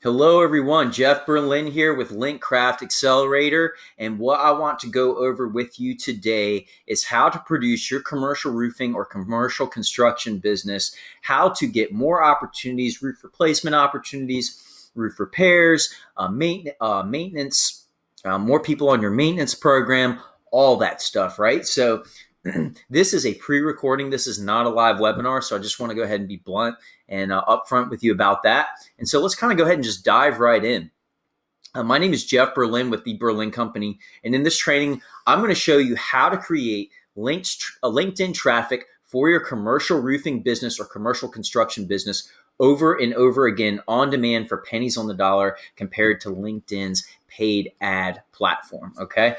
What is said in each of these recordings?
Hello, everyone. Jeff Berlin here with LinkedCraft Accelerator. And what I want to go over with you today is how to produce your commercial roofing or commercial construction business, how to get more opportunities, roof replacement opportunities, roof repairs, maintenance, more people on your maintenance program, all that stuff, right? So, this is a pre-recording. This is not a live webinar. So I just want to go ahead and be blunt and upfront with you about that. And so let's kind of go ahead and just dive right in. My name is Jeff Berlin with the Berlin Company. And in this training, I'm going to show you how to create LinkedIn traffic for your commercial roofing business or commercial construction business over and over again on demand for pennies on the dollar compared to LinkedIn's paid ad platform. Okay.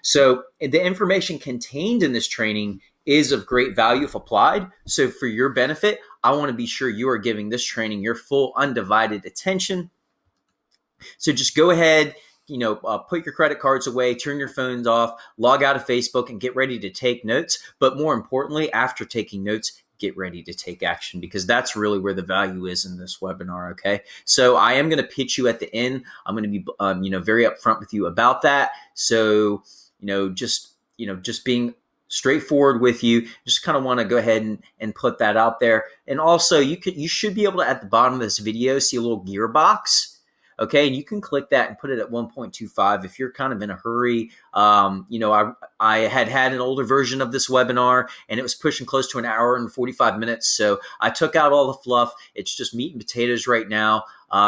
So the information contained in this training is of great value if applied. So for your benefit, I want to be sure you are giving this training your full undivided attention. So just go ahead, put your credit cards away, turn your phones off, log out of Facebook and get ready to take notes. But more importantly, after taking notes, get ready to take action because that's really where the value is in this webinar. Okay. So I am going to pitch you at the end. I'm going to be, very upfront with you about that. So, just being straightforward with you, just kind of want to go ahead and put that out there. And also you should be able to, at the bottom of this video, see a little gearbox. Okay, and you can click that and put it at 1.25 if you're kind of in a hurry. I had an older version of this webinar and it was pushing close to an hour and 45 minutes. So I took out all the fluff. It's just meat and potatoes right now.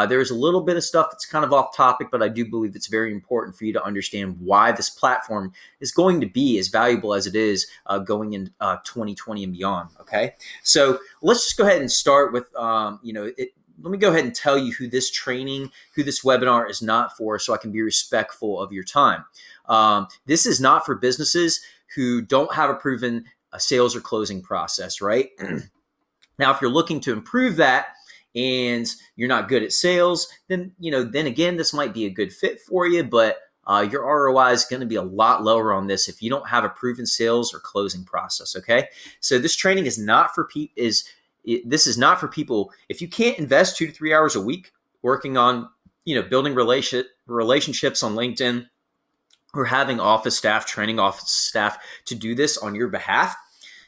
There's a little bit of stuff that's kind of off topic, but I do believe it's very important for you to understand why this platform is going to be as valuable as it is going in 2020 and beyond. Okay, so let's just go ahead and start with, let me go ahead and tell you who this webinar is not for so I can be respectful of your time. This is not for businesses who don't have a proven sales or closing process, right? Now, if you're looking to improve that and you're not good at sales, then again, this might be a good fit for you, but your ROI is going to be a lot lower on this if you don't have a proven sales or closing process, okay? So this training is not for this is not for people. If you can't invest 2 to 3 hours a week working on, building relationships on LinkedIn or having office staff, training office staff to do this on your behalf,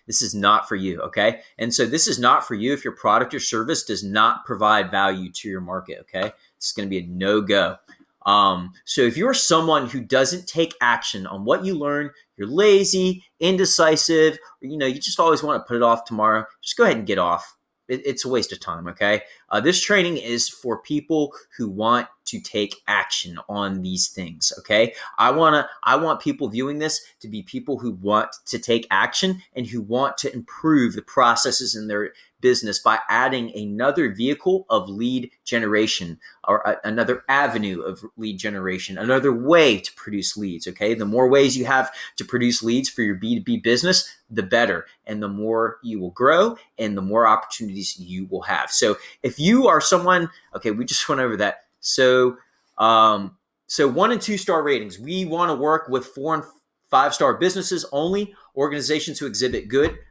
this is not for you. Okay. And so this is not for you if your product or service does not provide value to your market. Okay. This is going to be a no-go. So if you're someone who doesn't take action on what you learn, you're lazy, indecisive, or, you just always want to put it off tomorrow, just go ahead and get off. It's a waste of time. Okay. This training is for people who want to take action on these things. Okay. I want people viewing this to be people who want to take action and who want to improve the processes in their business by adding another vehicle of lead generation or another avenue of lead generation, another way to produce leads. Okay. The more ways you have to produce leads for your B2B business, the better. And the more you will grow and the more opportunities you will have. So if you are someone, okay, we just went over that. So 1 and 2 star ratings. We want to work with 4 and 5 star businesses only, organizations who exhibit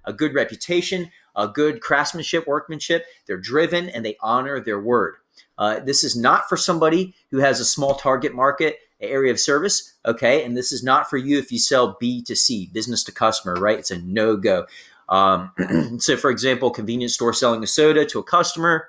a good reputation, a good craftsmanship, workmanship. They're driven and they honor their word. This is not for somebody who has a small target market area of service. Okay. And this is not for you if you sell B2C, business to customer, right? It's a no-go. So for example, convenience store selling a soda to a customer,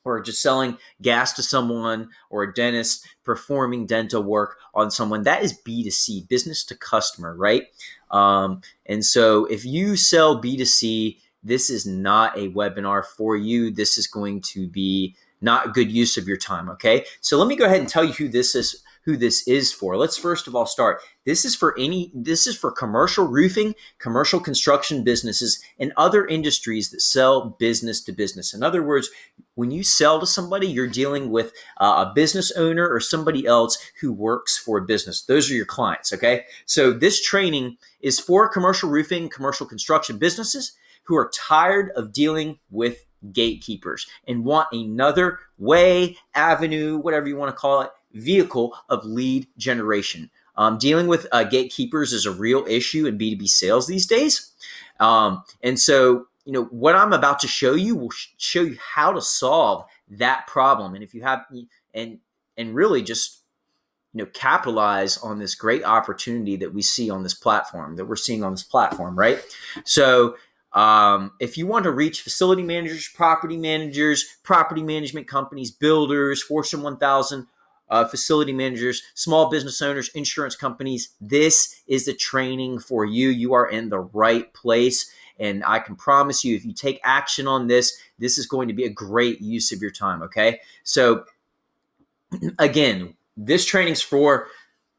or just selling gas to someone, or a dentist performing dental work on someone. That is B2C, business to customer, right? And so if you sell B2C, this is not a webinar for you. This is going to be not good use of your time, okay? So let me go ahead and tell you who this is for. Let's first of all start. This is for commercial roofing, commercial construction businesses, and other industries that sell business to business. In other words, when you sell to somebody, you're dealing with a business owner or somebody else who works for a business. Those are your clients, okay? So this training is for commercial roofing, commercial construction businesses who are tired of dealing with gatekeepers and want another way, avenue, whatever you want to call it, vehicle of lead generation. Dealing with gatekeepers is a real issue in B2B sales these days. And so what I'm about to show you will show you how to solve that problem. And if you have, and really just capitalize on this great opportunity that we see on this platform, that we're seeing on this platform, right? So if you want to reach facility managers, property management companies, builders, Fortune 1000 facility managers, small business owners, insurance companies, this is the training for you. You are in the right place. And I can promise you, if you take action on this, this is going to be a great use of your time, okay? So again, this training's for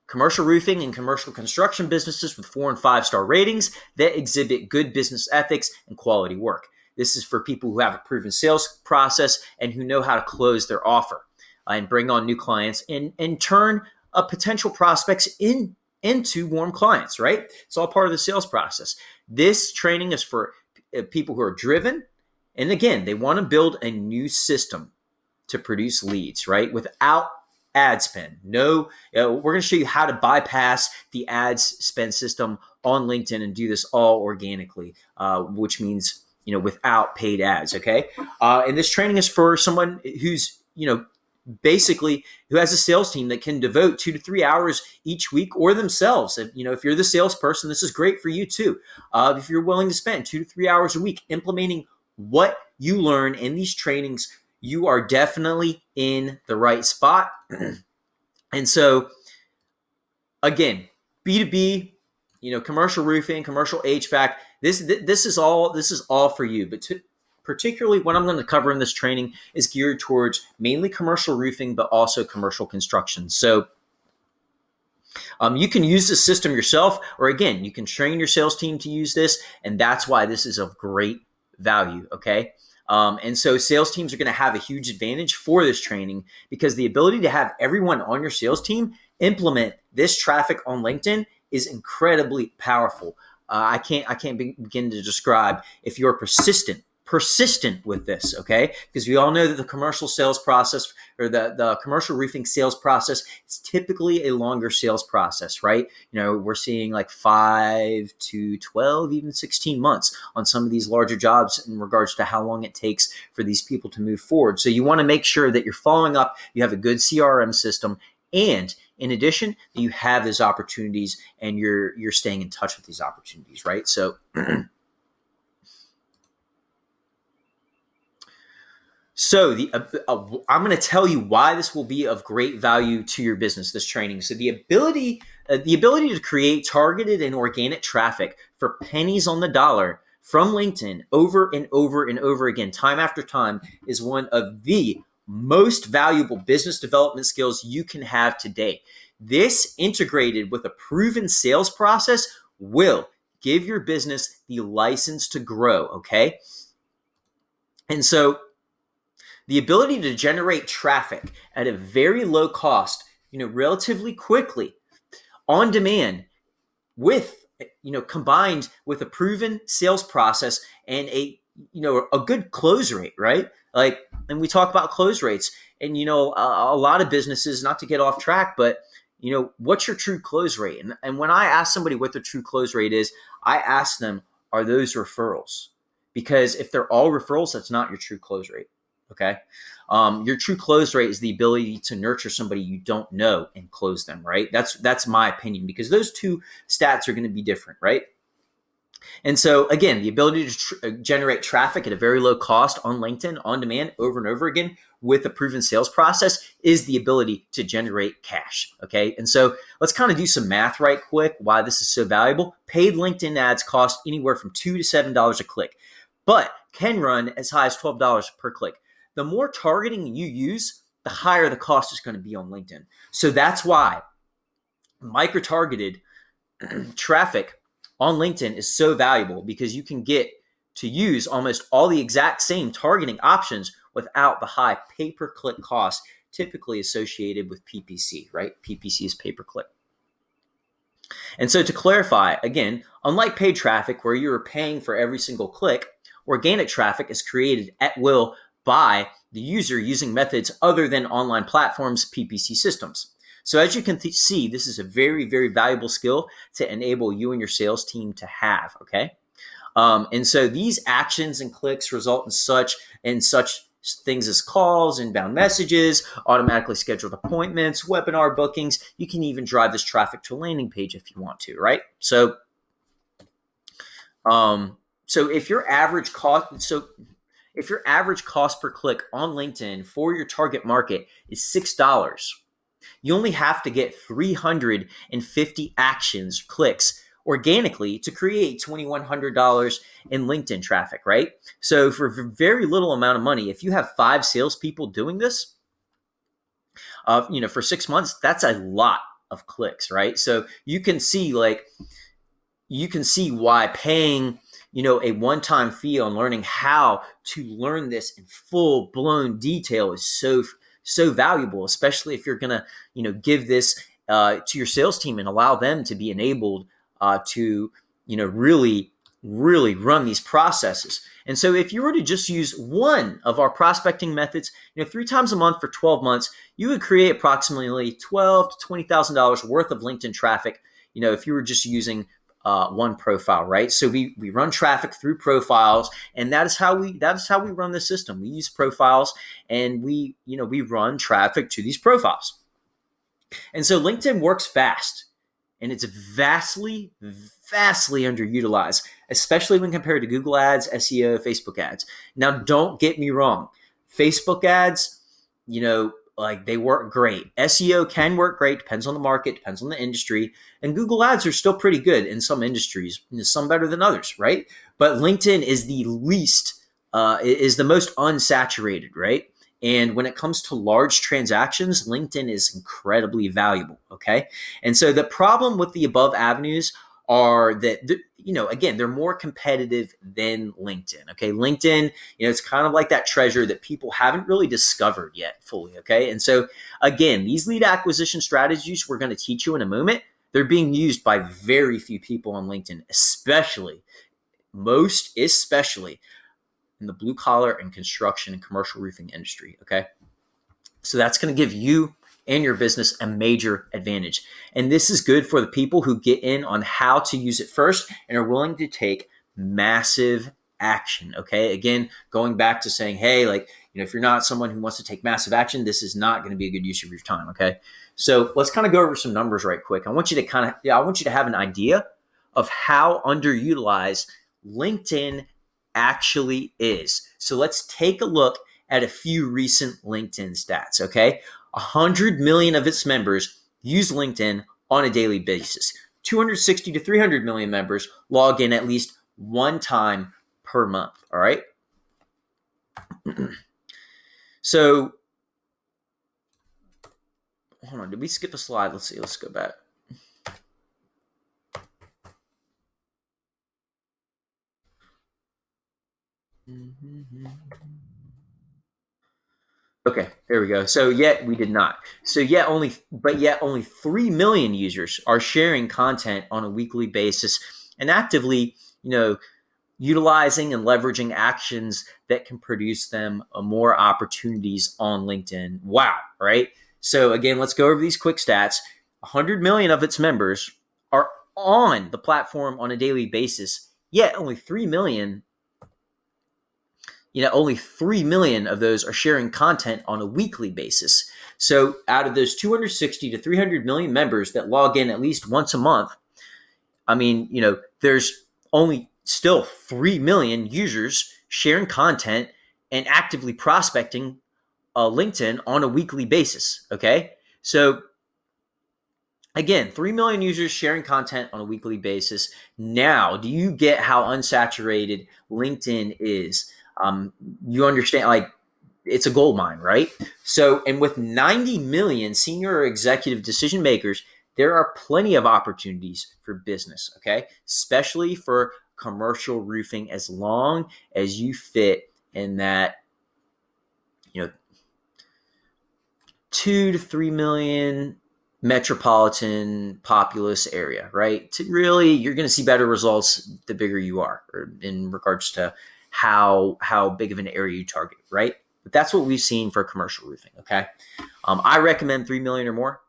commercial roofing and commercial construction businesses with 4 and 5-star ratings that exhibit good business ethics and quality work. This is for people who have a proven sales process and who know how to close their offer and bring on new clients and turn potential prospects into warm clients, right? It's all part of the sales process. This training is for people who are driven. And again, they want to build a new system to produce leads, right? Without ad spend. No, we're going to show you how to bypass the ad spend system on LinkedIn and do this all organically, which means, without paid ads. Okay. And this training is for someone who's, basically who has a sales team that can devote 2 to 3 hours each week, or themselves. If you're the salesperson, this is great for you too. If you're willing to spend 2 to 3 hours a week implementing what you learn in these trainings, you are definitely in the right spot. And so again, B2B, commercial roofing, commercial HVAC, this is all for you. But particularly what I'm going to cover in this training is geared towards mainly commercial roofing, but also commercial construction. So you can use this system yourself, or again, you can train your sales team to use this. And that's why this is of great value. Okay. And so sales teams are going to have a huge advantage for this training, because the ability to have everyone on your sales team implement this traffic on LinkedIn is incredibly powerful. I can't begin to describe if you're persistent with this, okay? Because we all know that the commercial sales process, or the commercial roofing sales process, is typically a longer sales process, right? We're seeing like 5 to 12, even 16 months on some of these larger jobs in regards to how long it takes for these people to move forward. So you want to make sure that you're following up, you have a good CRM system, and in addition, you have those opportunities and you're staying in touch with these opportunities, right? So I'm going to tell you why this will be of great value to your business, this training. So the ability to create targeted and organic traffic for pennies on the dollar from LinkedIn over and over and over again, time after time, is one of the most valuable business development skills you can have today. This, integrated with a proven sales process, will give your business the license to grow, okay? And so the ability to generate traffic at a very low cost, relatively quickly, on demand, with, combined with a proven sales process and a good close rate, right? And we talk about close rates, and, a lot of businesses, not to get off track, but, what's your true close rate? And when I ask somebody what their true close rate is, I ask them, are those referrals? Because if they're all referrals, that's not your true close rate. Okay. Your true close rate is the ability to nurture somebody you don't know and close them, right? That's my opinion, because those two stats are going to be different, right? And so again, the ability to generate traffic at a very low cost on LinkedIn on demand over and over again with a proven sales process is the ability to generate cash. Okay. And so let's kind of do some math right quick, why this is so valuable. Paid LinkedIn ads cost anywhere from $2 to $7 a click, but can run as high as $12 per click. The more targeting you use, the higher the cost is going to be on LinkedIn. So that's why micro-targeted traffic on LinkedIn is so valuable, because you can get to use almost all the exact same targeting options without the high pay-per-click cost typically associated with PPC, right? PPC is pay-per-click. And so to clarify, again, unlike paid traffic where you're paying for every single click, organic traffic is created at will by the user using methods other than online platforms' PPC systems. So as you can see, this is a very, very valuable skill to enable you and your sales team to have, okay? And so these actions and clicks result in such things as calls, inbound messages, automatically scheduled appointments, webinar bookings. You can even drive this traffic to a landing page if you want to, right? Um, so if your average cost per click on LinkedIn for your target market is $6, you only have to get 350 actions, clicks organically to create $2,100 in LinkedIn traffic, right? So for very little amount of money, if you have 5 salespeople doing this, for 6 months, that's a lot of clicks, right? So you can see why paying a one-time fee on learning how to learn this in full-blown detail is so valuable, especially if you're gonna give this to your sales team and allow them to be enabled to really run these processes. And so if you were to just use one of our prospecting methods 3 times a month for 12 months, you would create approximately $12,000 to $20,000 worth of LinkedIn traffic if you were just using one profile, right? So we run traffic through profiles, and that is how we run the system. We use profiles, and we run traffic to these profiles. And so LinkedIn works fast, and it's vastly underutilized, especially when compared to Google ads, SEO, Facebook ads. Now, don't get me wrong. Facebook ads, they work great. SEO can work great, depends on the market, depends on the industry. And Google ads are still pretty good in some industries, some better than others, right? But LinkedIn is the most unsaturated, right? And when it comes to large transactions, LinkedIn is incredibly valuable, okay? And so the problem with the above avenues are that, again, they're more competitive than LinkedIn, okay? LinkedIn, it's kind of like that treasure that people haven't really discovered yet fully, okay? And so, again, these lead acquisition strategies we're going to teach you in a moment, they're being used by very few people on LinkedIn, especially in the blue collar and construction and commercial roofing industry, okay? So that's going to give you and your business a major advantage. And this is good for the people who get in on how to use it first and are willing to take massive action, okay? Again, going back to saying, hey, if you're not someone who wants to take massive action, this is not going to be a good use of your time, okay? So let's kind of go over some numbers right quick. I want you to have an idea of how underutilized LinkedIn actually is. So let's take a look at a few recent LinkedIn stats, okay? 100 million of its members use LinkedIn on a daily basis. 260 to 300 million members log in at least one time per month, all right? So, hold on, did we skip a slide? Let's see, let's go back. Okay, there we go. So yet we did not. Yet only 3 million users are sharing content on a weekly basis and actively, utilizing and leveraging actions that can produce them more opportunities on LinkedIn. Wow, right? So again, let's go over these quick stats. 100 million of its members are on the platform on a daily basis, yet only 3 million of those are sharing content on a weekly basis. So out of those 260 to 300 million members that log in at least once a month, there's only still 3 million users sharing content and actively prospecting LinkedIn on a weekly basis, okay? So again, 3 million users sharing content on a weekly basis. Now, do you get how unsaturated LinkedIn is? You understand, it's a gold mine, right? So, and with 90 million senior or executive decision makers, there are plenty of opportunities for business, okay? Especially for commercial roofing, as long as you fit in that, 2 to 3 million metropolitan populous area, right? You're going to see better results the bigger you are, or in regards to how big of an area you target, right? But that's what we've seen for commercial roofing, okay? I recommend 3 million or more.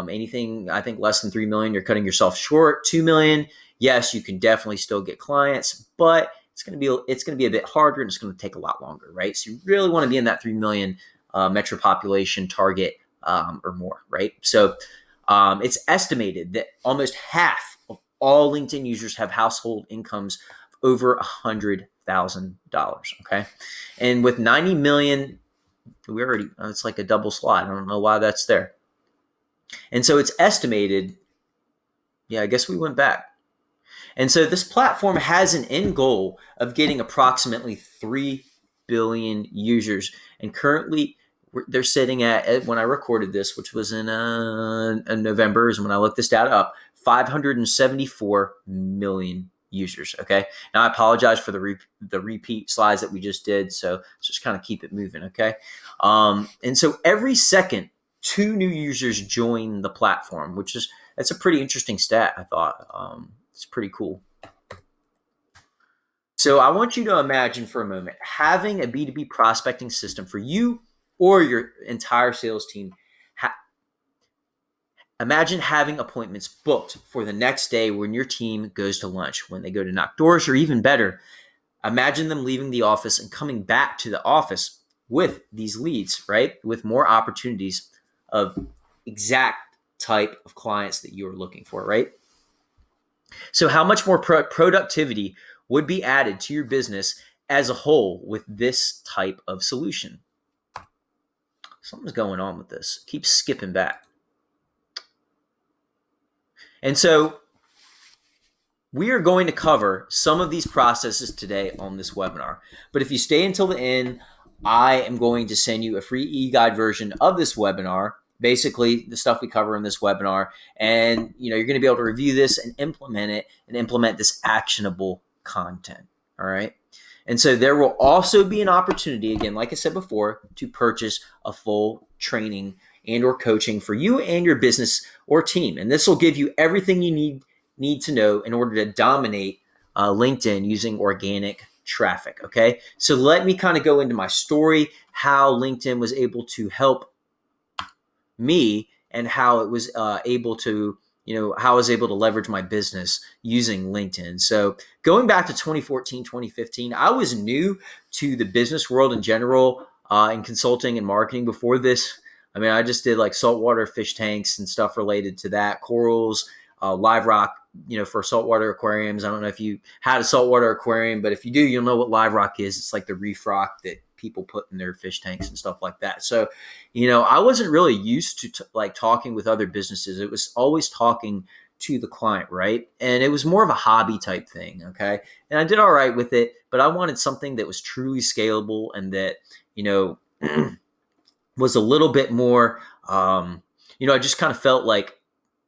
Anything I think less than 3 million, you're cutting yourself short. 2 million, yes, you can definitely still get clients, but it's going to be a bit harder and it's going to take a lot longer, right? So you really want to be in that 3 million metro population target or more, right? So it's estimated that almost half of all LinkedIn users have household incomes of over $100,000. Okay, and with 90 million, it's like a double slide. I don't know why that's there. And so it's estimated. Yeah, I guess we went back. And so this platform has an end goal of getting approximately 3 billion users. And currently, they're sitting at, when I recorded this, which was in November, is when I looked this data up, 574 million users. Okay. Now I apologize for the repeat slides that we just did. So let's just kind of keep it moving. Okay. And so every second, 2 new users join the platform, that's a pretty interesting stat. I thought it's pretty cool. So I want you to imagine for a moment having a B2B prospecting system for you or your entire sales team. Imagine having appointments booked for the next day when your team goes to lunch, when they go to knock doors, or even better, imagine them leaving the office and coming back to the office with these leads, right? With more opportunities of exact type of clients that you're looking for, right? So how much more productivity would be added to your business as a whole with this type of solution? Something's going on with this. Keep skipping back. And so we are going to cover some of these processes today on this webinar. But if you stay until the end, I am going to send you a free e-guide version of this webinar, basically the stuff we cover in this webinar. And you're going to be able to review this and implement it and implement this actionable content. All right. And so there will also be an opportunity, again, like I said before, to purchase a full training and or coaching for you and your business or team. And this will give you everything you need to know in order to dominate LinkedIn using organic traffic. Okay. So let me kind of go into my story, how LinkedIn was able to help me and how it was able to, how I was able to leverage my business using LinkedIn. So going back to 2014, 2015, I was new to the business world in general, in consulting and marketing before this. I mean, I just did like saltwater fish tanks and stuff related to that, corals, live rock, for saltwater aquariums. I don't know if you had a saltwater aquarium, but if you do, you'll know what live rock is. It's like the reef rock that people put in their fish tanks and stuff like that. So, I wasn't really used to like talking with other businesses. It was always talking to the client, right? And it was more of a hobby type thing. Okay. And I did all right with it, but I wanted something that was truly scalable and that, was a little bit more, I just kind of felt like,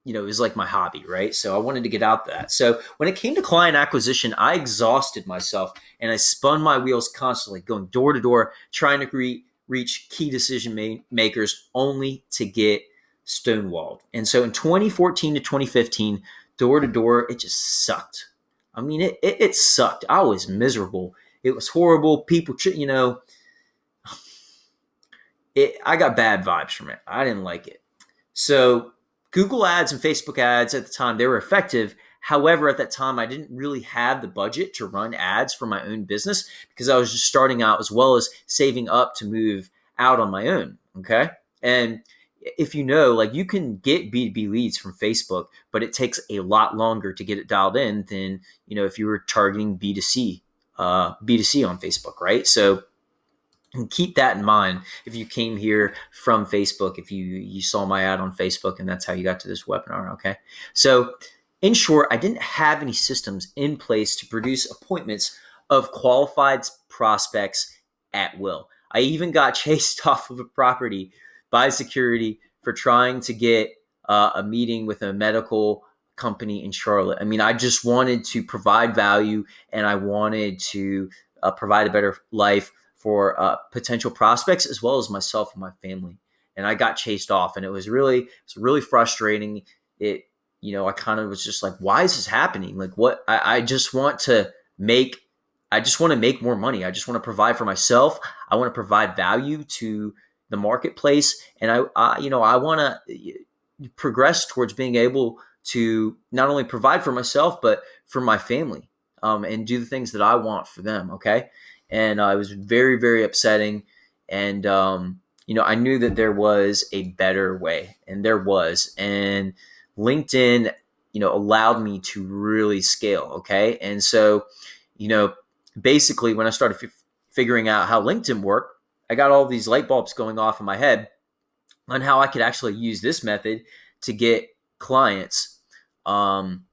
it was like my hobby, right? So I wanted to get out that. So when it came to client acquisition, I exhausted myself and I spun my wheels constantly, going door to door, trying to reach key decision makers only to get stonewalled. And so in 2014 to 2015, door to door, it just sucked. I mean, it sucked. I was miserable. It was horrible. People, I got bad vibes from it. I didn't like it. So Google ads and Facebook ads at the time, they were effective. However, at that time, I didn't really have the budget to run ads for my own business because I was just starting out as well as saving up to move out on my own. Okay. And if like you can get B2B leads from Facebook, but it takes a lot longer to get it dialed in than, if you were targeting B2C on Facebook, right? So, and keep that in mind if you came here from Facebook, if you saw my ad on Facebook and that's how you got to this webinar, okay? So in short, I didn't have any systems in place to produce appointments of qualified prospects at will. I even got chased off of a property by security for trying to get a meeting with a medical company in Charlotte. I mean, I just wanted to provide value and I wanted to provide a better life for potential prospects as well as myself and my family. And I got chased off and it was really frustrating. I kind of was just like, why is this happening? Like I just want to make more money. I just want to provide for myself. I want to provide value to the marketplace. And I want to progress towards being able to not only provide for myself, but for my family, and do the things that I want for them. Okay. And it was very, very upsetting. And, I knew that there was a better way, and there was. And LinkedIn, allowed me to really scale. Okay. And so, you know, basically, when I started figuring out how LinkedIn worked, I got all these light bulbs going off in my head on how I could actually use this method to get clients, um,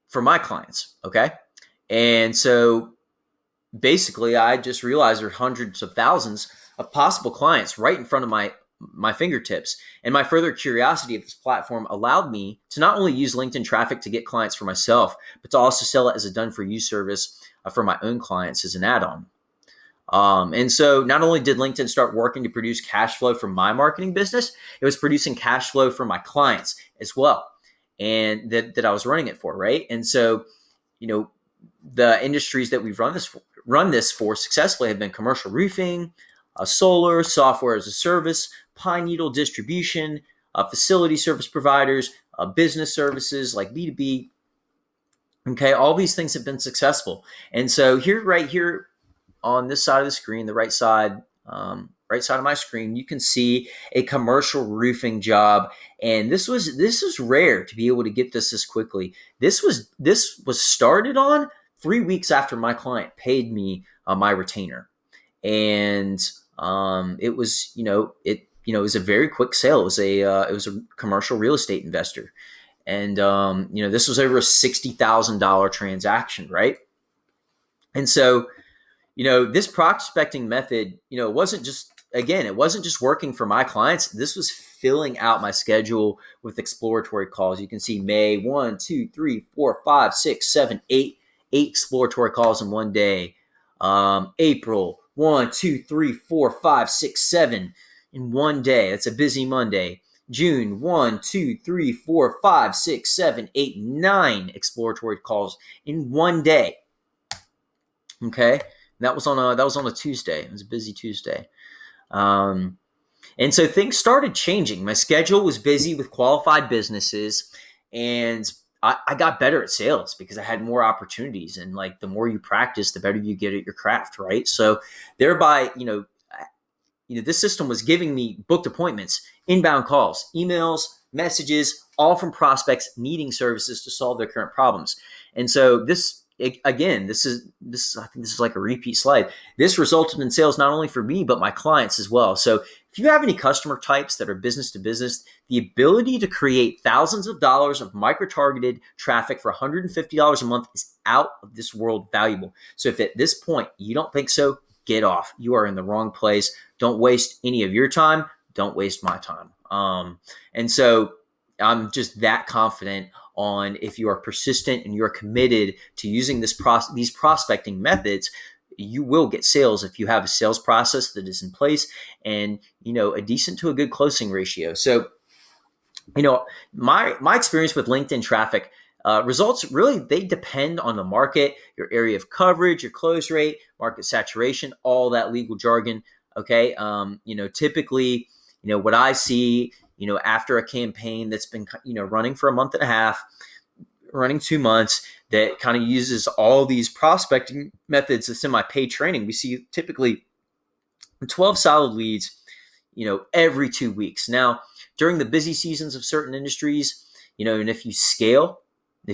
for my clients. Okay. And so basically, I just realized there's hundreds of thousands of possible clients right in front of my fingertips. And my further curiosity of this platform allowed me to not only use LinkedIn traffic to get clients for myself, but to also sell it as a done for you service for my own clients as an add-on. And so not only did LinkedIn start working to produce cash flow from my marketing business, it was producing cash flow for my clients as well. And that I was running it for, right? And so, the industries that we've run this for successfully have been commercial roofing, solar, software as a service, pine needle distribution, facility service providers, business services like B2B. Okay, all these things have been successful. And so right here on this side of the screen, the right side of my screen, you can see a commercial roofing job. And this was rare to be able to get this quickly. This was started on 3 weeks after my client paid me my retainer. And it was, it was a very quick sale. It was a commercial real estate investor. And this was over a $60,000 transaction, right? And so, this prospecting method, it wasn't just working for my clients. This was filling out my schedule with exploratory calls. You can see May 1, 2, 3, 4, 5, 6, 7, 8 exploratory calls in one day. April 1, 2, 3, 4, 5, 6, 7 in one day. That's a busy Monday. June 1, 2, 3, 4, 5, 6, 7, 8, 9 exploratory calls in one day. Okay. That was on a Tuesday. It was a busy Tuesday. And so things started changing. My schedule was busy with qualified businesses, and I got better at sales because I had more opportunities. And like the more you practice, the better you get at your craft, right? So thereby, this system was giving me booked appointments, inbound calls, emails, messages, all from prospects needing services to solve their current problems. And so this I think this is like a repeat slide. This resulted in sales not only for me, but my clients as well. So if you have any customer types that are business to business, the ability to create thousands of dollars of micro-targeted traffic for $150 a month is out of this world valuable. So if at this point you don't think so, get off. You are in the wrong place. Don't waste any of your time. Don't waste my time. And so I'm just that confident on if you are persistent and you're committed to using these prospecting methods, you will get sales if you have a sales process that is in place and, a decent to a good closing ratio. So, my experience with LinkedIn traffic, results really, they depend on the market, your area of coverage, your close rate, market saturation, all that legal jargon. Okay. Typically, what I see, after a campaign that's been, running for a month and a half, running 2 months, that kind of uses all these prospecting methods that's in my paid training, we see typically 12 solid leads, every 2 weeks. Now, during the busy seasons of certain industries, and if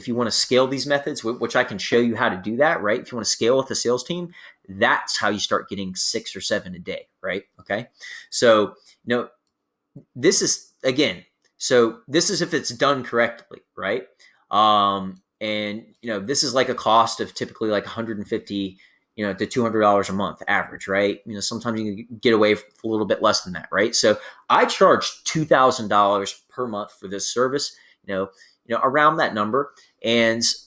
you want to scale these methods, which I can show you how to do that, right? If you want to scale with a sales team, that's how you start getting 6 or 7 a day, right? Okay. So, this is if it's done correctly, right? And this is like a cost of typically like 150, to $200 a month average, right? Sometimes you can get away with a little bit less than that, right? So I charge $2,000 per month for this service, around that number.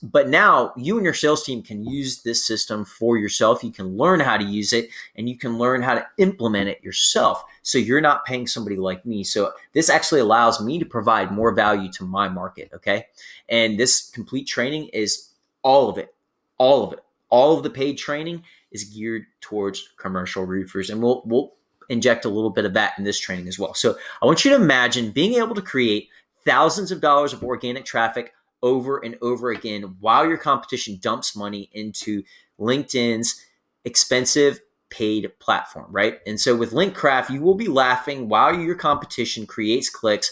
But now you and your sales team can use this system for yourself. You can learn how to use it and you can learn how to implement it yourself. So you're not paying somebody like me. So this actually allows me to provide more value to my market. Okay. And this complete training is all of it. All of the paid training is geared towards commercial roofers. And we'll inject a little bit of that in this training as well. So I want you to imagine being able to create thousands of dollars of organic traffic over and over again while your competition dumps money into LinkedIn's expensive paid platform, right? And so with LinkedCraft, you will be laughing while your competition creates clicks.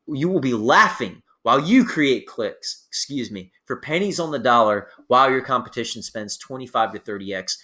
You will be laughing while you create clicks, for pennies on the dollar while your competition spends 25 to 30x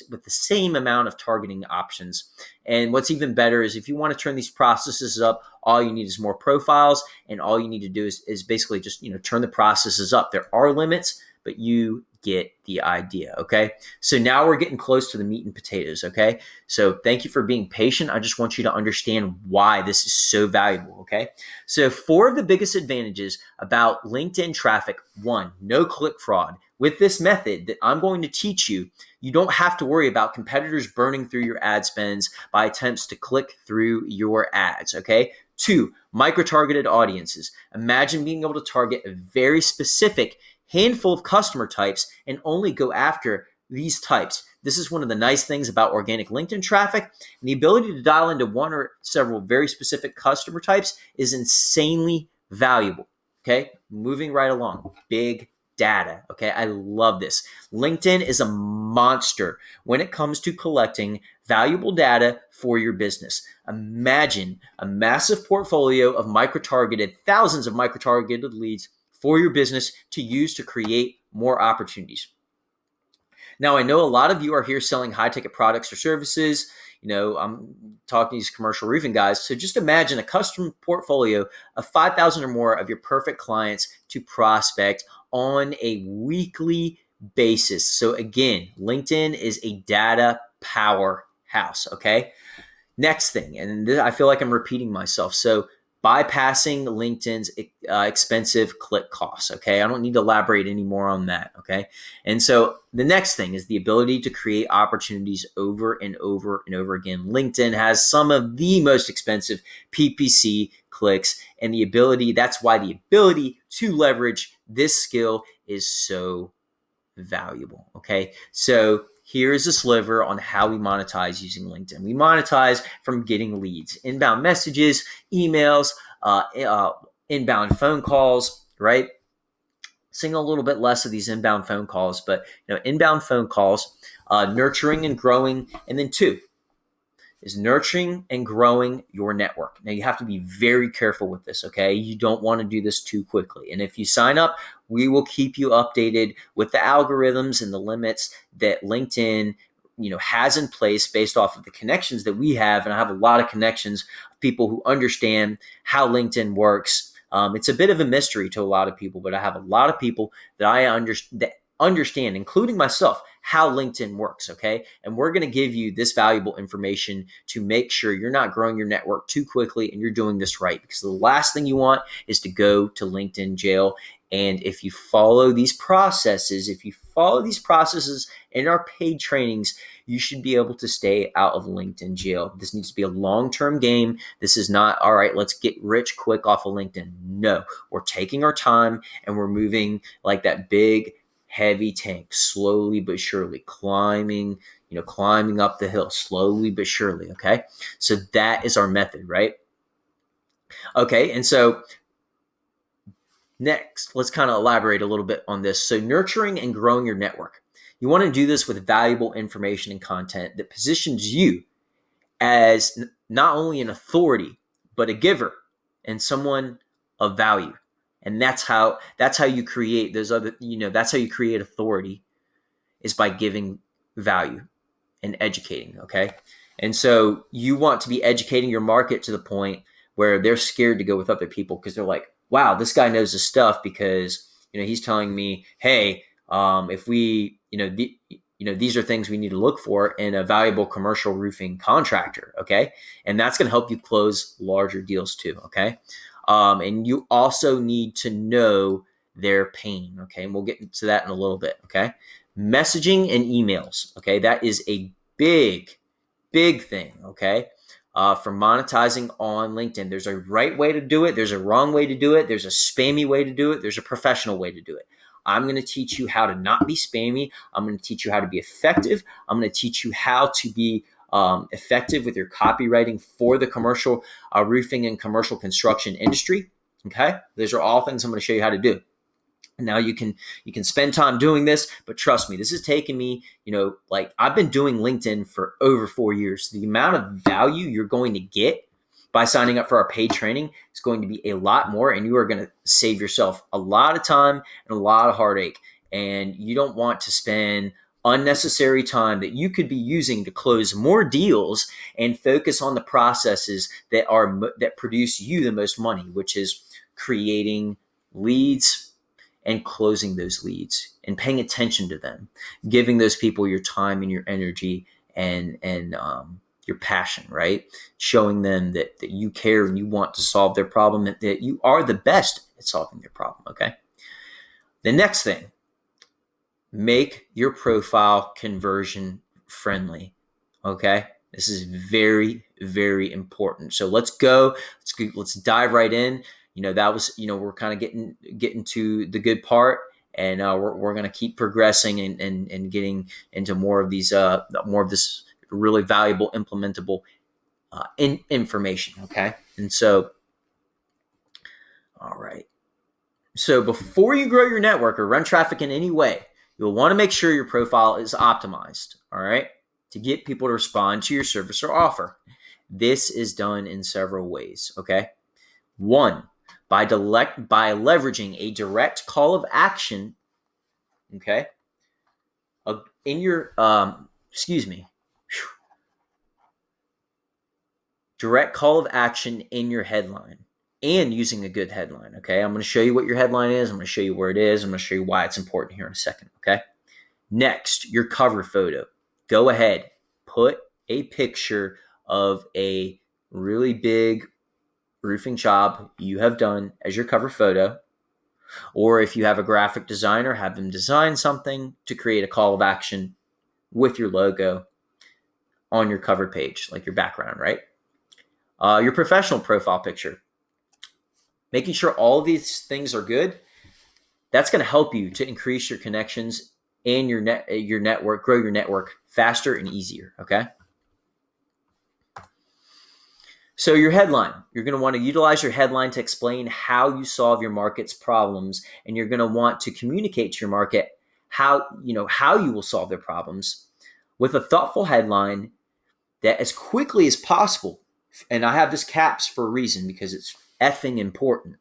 with the same amount of targeting options. And what's even better is if you want to turn these processes up, all you need is more profiles, and all you need to do is basically just turn the processes up. There are limits, but you get the idea, okay? So now we're getting close to the meat and potatoes, okay? So thank you for being patient. I just want you to understand why this is so valuable, okay? So 4 of the biggest advantages about LinkedIn traffic. 1, no click fraud. With this method that I'm going to teach you, you don't have to worry about competitors burning through your ad spends by attempts to click through your ads, okay? 2, micro-targeted audiences. Imagine being able to target a very specific handful of customer types and only go after these types. This is one of the nice things about organic LinkedIn traffic, and the ability to dial into one or several very specific customer types is insanely valuable. Okay, moving right along. Big data. Okay, I love this. LinkedIn is a monster when it comes to collecting valuable data for your business. Imagine a massive portfolio of thousands of micro-targeted leads for your business to use to create more opportunities. Now, I know a lot of you are here selling high-ticket products or services. I'm talking to these commercial roofing guys. So just imagine a custom portfolio of 5,000 or more of your perfect clients to prospect on a weekly basis. So again, LinkedIn is a data powerhouse, okay? Next thing, and I feel like I'm repeating myself. So bypassing LinkedIn's expensive click costs, okay? I don't need to elaborate any more on that, okay? And so the next thing is the ability to create opportunities over and over and over again. LinkedIn has some of the most expensive PPC clicks, and that's why the ability to leverage this skill is so valuable, okay? So here's a sliver on how we monetize using LinkedIn. We monetize from getting leads, inbound messages, emails, inbound phone calls, right? Seeing a little bit less of these inbound phone calls, but inbound phone calls, nurturing and growing, and then 2 is nurturing and growing your network. Now, you have to be very careful with this, okay? You don't want to do this too quickly. And if you sign up, we will keep you updated with the algorithms and the limits that LinkedIn has in place based off of the connections that we have. And I have a lot of connections of people who understand how LinkedIn works. It's a bit of a mystery to a lot of people, but I have a lot of people that understand, including myself, how LinkedIn works, okay? And we're going to give you this valuable information to make sure you're not growing your network too quickly and you're doing this right, because the last thing you want is to go to LinkedIn jail. And if you follow these processes in our paid trainings, you should be able to stay out of LinkedIn jail. This needs to be a long-term game. This is not, all right, let's get rich quick off of LinkedIn. No, we're taking our time and we're moving like that big, heavy tank, slowly but surely, climbing up the hill, slowly but surely, okay? So that is our method, right? Okay, and so next, let's kind of elaborate a little bit on this. So nurturing and growing your network. You want to do this with valuable information and content that positions you as not only an authority, but a giver and someone of value. And that's how you create that's how you create authority, is by giving value and educating, okay? And so you want to be educating your market to the point where they're scared to go with other people because they're like, wow, this guy knows his stuff because, he's telling me, hey, if we, these are things we need to look for in a valuable commercial roofing contractor, okay? And that's going to help you close larger deals too, okay? And you also need to know their pain, okay? And we'll get into that in a little bit, okay? Messaging and emails, okay? That is a big thing, okay? For monetizing on LinkedIn. There's a right way to do it. There's a wrong way to do it. There's a spammy way to do it. There's a professional way to do it. I'm going to teach you how to not be spammy. I'm going to teach you how to be effective. I'm going to teach you how to be effective with your copywriting for the commercial roofing and commercial construction industry. Okay, those are all things I'm going to show you how to do. Now you can spend time doing this, but trust me, this has taken me, like I've been doing LinkedIn for over 4 years. The amount of value you're going to get by signing up for our paid training is going to be a lot more, and you are going to save yourself a lot of time and a lot of heartache. And you don't want to spend unnecessary time that you could be using to close more deals and focus on the processes that produce you the most money, which is creating leads and closing those leads and paying attention to them, giving those people your time and your energy and your passion, right? Showing them that you care and you want to solve their problem, and that you are the best at solving their problem, okay? The next thing, make your profile conversion friendly, okay? This is very, very important. So let's go. Let's dive right in. That was, we're kind of getting to the good part, and we're going to keep progressing and getting into more of this really valuable implementable information. Okay. And so, all right. So before you grow your network or run traffic in any way, you'll want to make sure your profile is optimized. All right. To get people to respond to your service or offer. This is done in several ways. Okay. One, by leveraging a direct call of action, okay, in your direct call of action in your headline, and using a good headline. Okay, I'm going to show you what your headline is. I'm going to show you where it is. I'm going to show you why it's important here in a second. Okay. Next, your cover photo. Go ahead, put a picture of a really big roofing job you have done as your cover photo. Or if you have a graphic designer, have them design something to create a call of action with your logo on your cover page, like your background, right? Your professional profile picture. Making sure all of these things are good, that's going to help you to increase your connections and your network, grow your network faster and easier, okay? So your headline, you're going to want to utilize your headline to explain how you solve your market's problems, and you're going to want to communicate to your market how you will solve their problems with a thoughtful headline that as quickly as possible. And I have this caps for a reason, because it's effing important.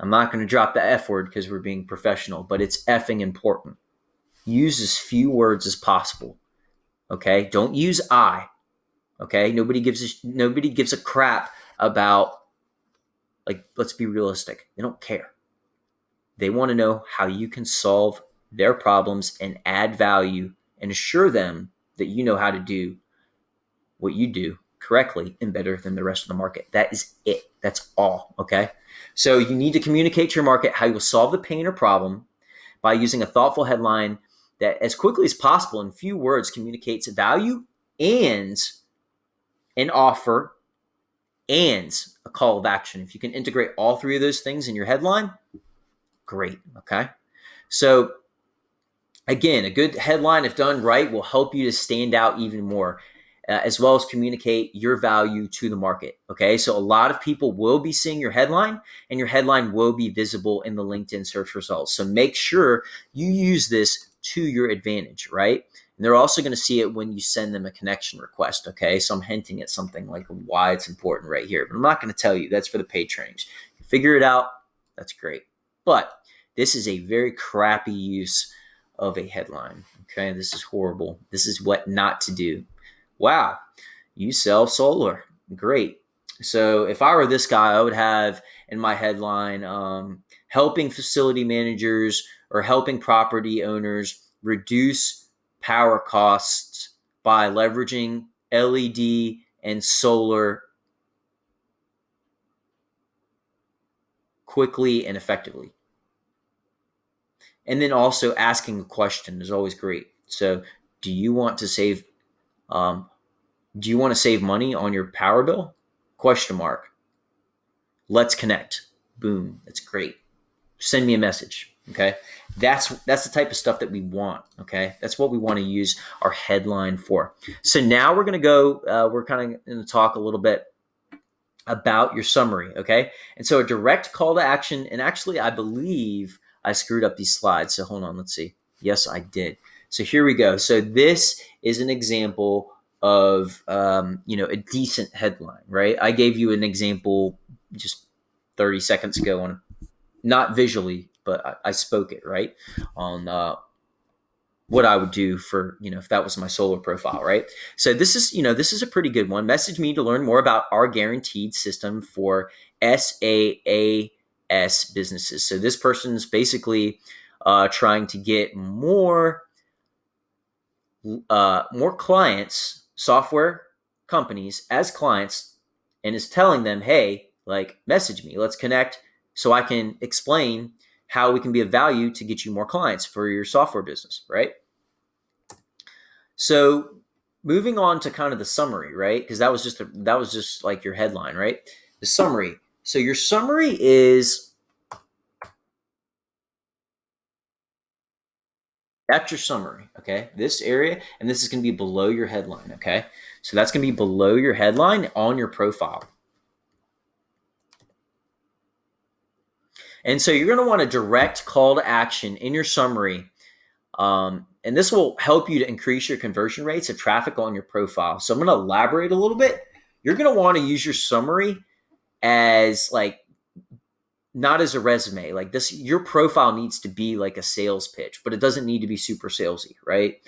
I'm not going to drop the F word because we're being professional, but it's effing important. Use as few words as possible. Okay? Don't use I. Okay, nobody gives a crap about, like, let's be realistic. They don't care. They want to know how you can solve their problems and add value and assure them that you know how to do what you do correctly and better than the rest of the market. That is it. That's all. Okay. So you need to communicate to your market how you will solve the pain or problem by using a thoughtful headline that as quickly as possible in few words communicates value and an offer and a call of action. If you can integrate all three of those things in your headline, great. Okay. So again, a good headline, if done right, will help you to stand out even more, as well as communicate your value to the market. Okay. So a lot of people will be seeing your headline, and your headline will be visible in the LinkedIn search results. So make sure you use this to your advantage, right? And they're also going to see it when you send them a connection request, okay? So I'm hinting at something like why it's important right here, but I'm not going to tell you. That's for the paid trainings. Figure it out. That's great. But this is a very crappy use of a headline, okay? This is horrible. This is what not to do. Wow, you sell solar. Great. So if I were this guy, I would have in my headline, helping facility managers or helping property owners reduce power costs by leveraging LED and solar quickly and effectively. And then also asking a question is always great. So do you want to save money on your power bill? Question mark. Let's connect. Boom. That's great. Send me a message. Okay, that's the type of stuff that we want. Okay, that's what we want to use our headline for. So now we're going to go. We're kind of going to talk a little bit about your summary. Okay, and so a direct call to action. And actually, I believe I screwed up these slides. So hold on. Let's see. Yes, I did. So here we go. So this is an example of a decent headline, right? I gave you an example just 30 seconds ago on not visually, but I spoke it right on what I would do for, if that was my solar profile, right? So this is a pretty good one. Message me to learn more about our guaranteed system for SaaS businesses. So this person's basically trying to get more clients, software companies as clients, and is telling them, hey, like, message me, let's connect so I can explain how we can be of value to get you more clients for your software business, right? So moving on to kind of the summary, right? Because that was just like your headline, right? The summary. So your summary is that's your summary, okay? This area, and this is going to be below your headline, okay? So that's going to be below your headline on your profile. And so you're going to want a direct call to action in your summary. And this will help you to increase your conversion rates of traffic on your profile. So I'm going to elaborate a little bit. You're going to want to use your summary as like not as a resume. Like this, your profile needs to be like a sales pitch, but it doesn't need to be super salesy, right?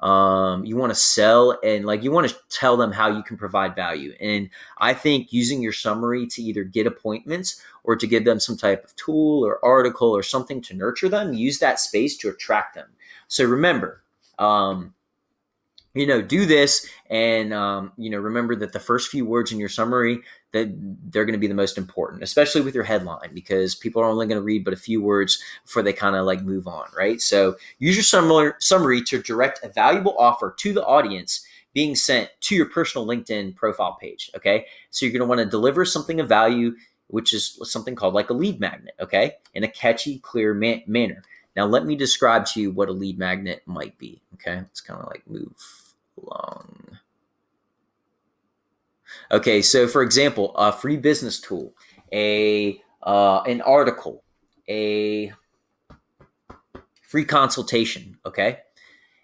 You want to sell and like you want to tell them how you can provide value. And I think using your summary to either get appointments or to give them some type of tool or article or something to nurture them, use that space to attract them. So remember, do this and, remember that the first few words in your summary, that they're going to be the most important, especially with your headline, because people are only going to read but a few words before they kind of like move on, right? So use your summary to direct a valuable offer to the audience being sent to your personal LinkedIn profile page, okay? So you're going to want to deliver something of value, which is something called like a lead magnet, okay? In a catchy, clear manner. Now, let me describe to you what a lead magnet might be, okay? Let's kind of like move along. Okay, so for example, a free business tool, an article, a free consultation, okay?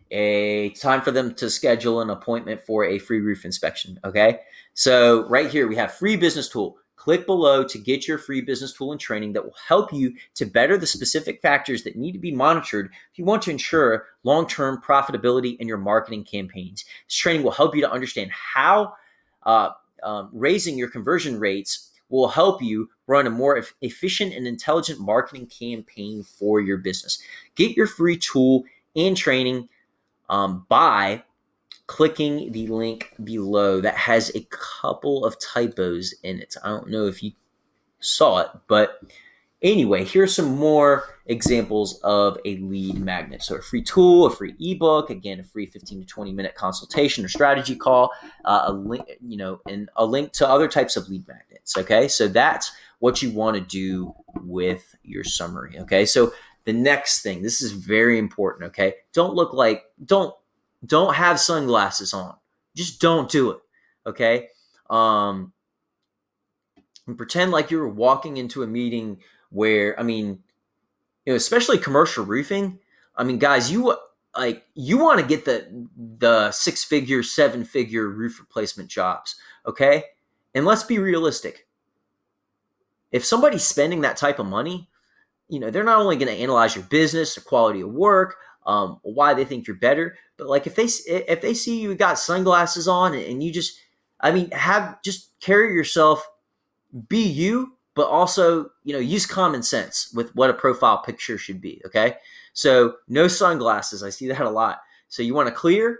A time for them to schedule an appointment for a free roof inspection, okay? So right here we have free business tool. Click below to get your free business tool and training that will help you to better the specific factors that need to be monitored if you want to ensure long-term profitability in your marketing campaigns. This training will help you to understand how raising your conversion rates will help you run a more efficient and intelligent marketing campaign for your business. Get your free tool and training by clicking the link below that has a couple of typos in it. I don't know if you saw it, but anyway, here's some more examples of a lead magnet. So a free tool, a free ebook, again, a free 15 to 20 minute consultation or strategy call, a link, and a link to other types of lead magnets. Okay. So that's what you want to do with your summary. Okay. So the next thing, this is very important. Okay. Don't have sunglasses on. Just don't do it. Okay. And pretend like you're walking into a meeting where, especially commercial roofing. I mean, guys, you want to get the 6-figure, 7-figure roof replacement jobs, okay? And let's be realistic. If somebody's spending that type of money, they're not only going to analyze your business, the quality of work, why they think you're better, but like if they see you got sunglasses on and you just, just carry yourself, be you, but also, use common sense with what a profile picture should be. Okay. So no sunglasses. I see that a lot. So you want a clear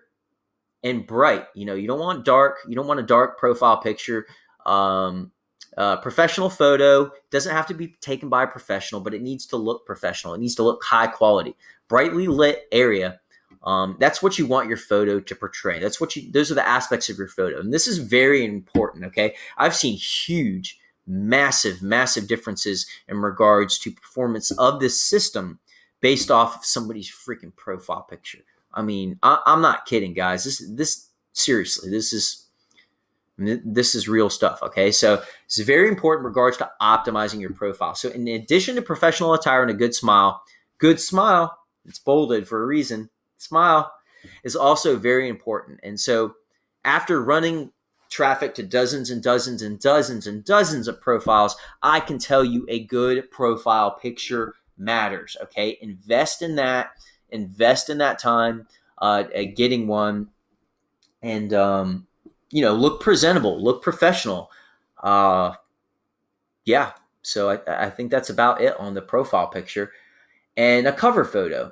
and bright, you don't want dark. You don't want a dark profile picture. Professional photo doesn't have to be taken by a professional, but it needs to look professional. It needs to look high quality, brightly lit area. That's what you want your photo to portray. Those are the aspects of your photo. And this is very important. Okay. I've seen massive differences in regards to performance of this system based off of somebody's freaking profile picture. I mean, I'm not kidding, guys. This seriously, this is real stuff. Okay, so it's very important in regards to optimizing your profile. So in addition to professional attire and a good smile, it's bolded for a reason. Smile is also very important. And so after running traffic to dozens and dozens and dozens and dozens of profiles, I can tell you a good profile picture matters. Okay, invest in that. Invest in that time at getting one, and look presentable, look professional. Yeah. So I think that's about it on the profile picture and a cover photo.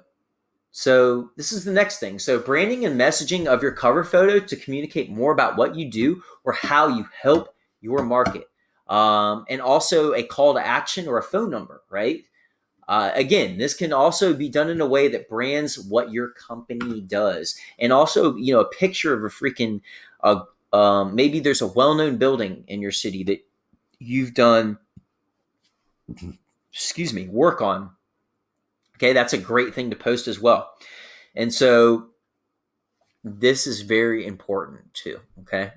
So this is the next thing. So branding and messaging of your cover photo to communicate more about what you do or how you help your market. And also a call to action or a phone number, right? Again, this can also be done in a way that brands what your company does. And also, a picture of a freaking, maybe there's a well-known building in your city that you've done, work on. Okay, that's a great thing to post as well. And so this is very important too. Okay.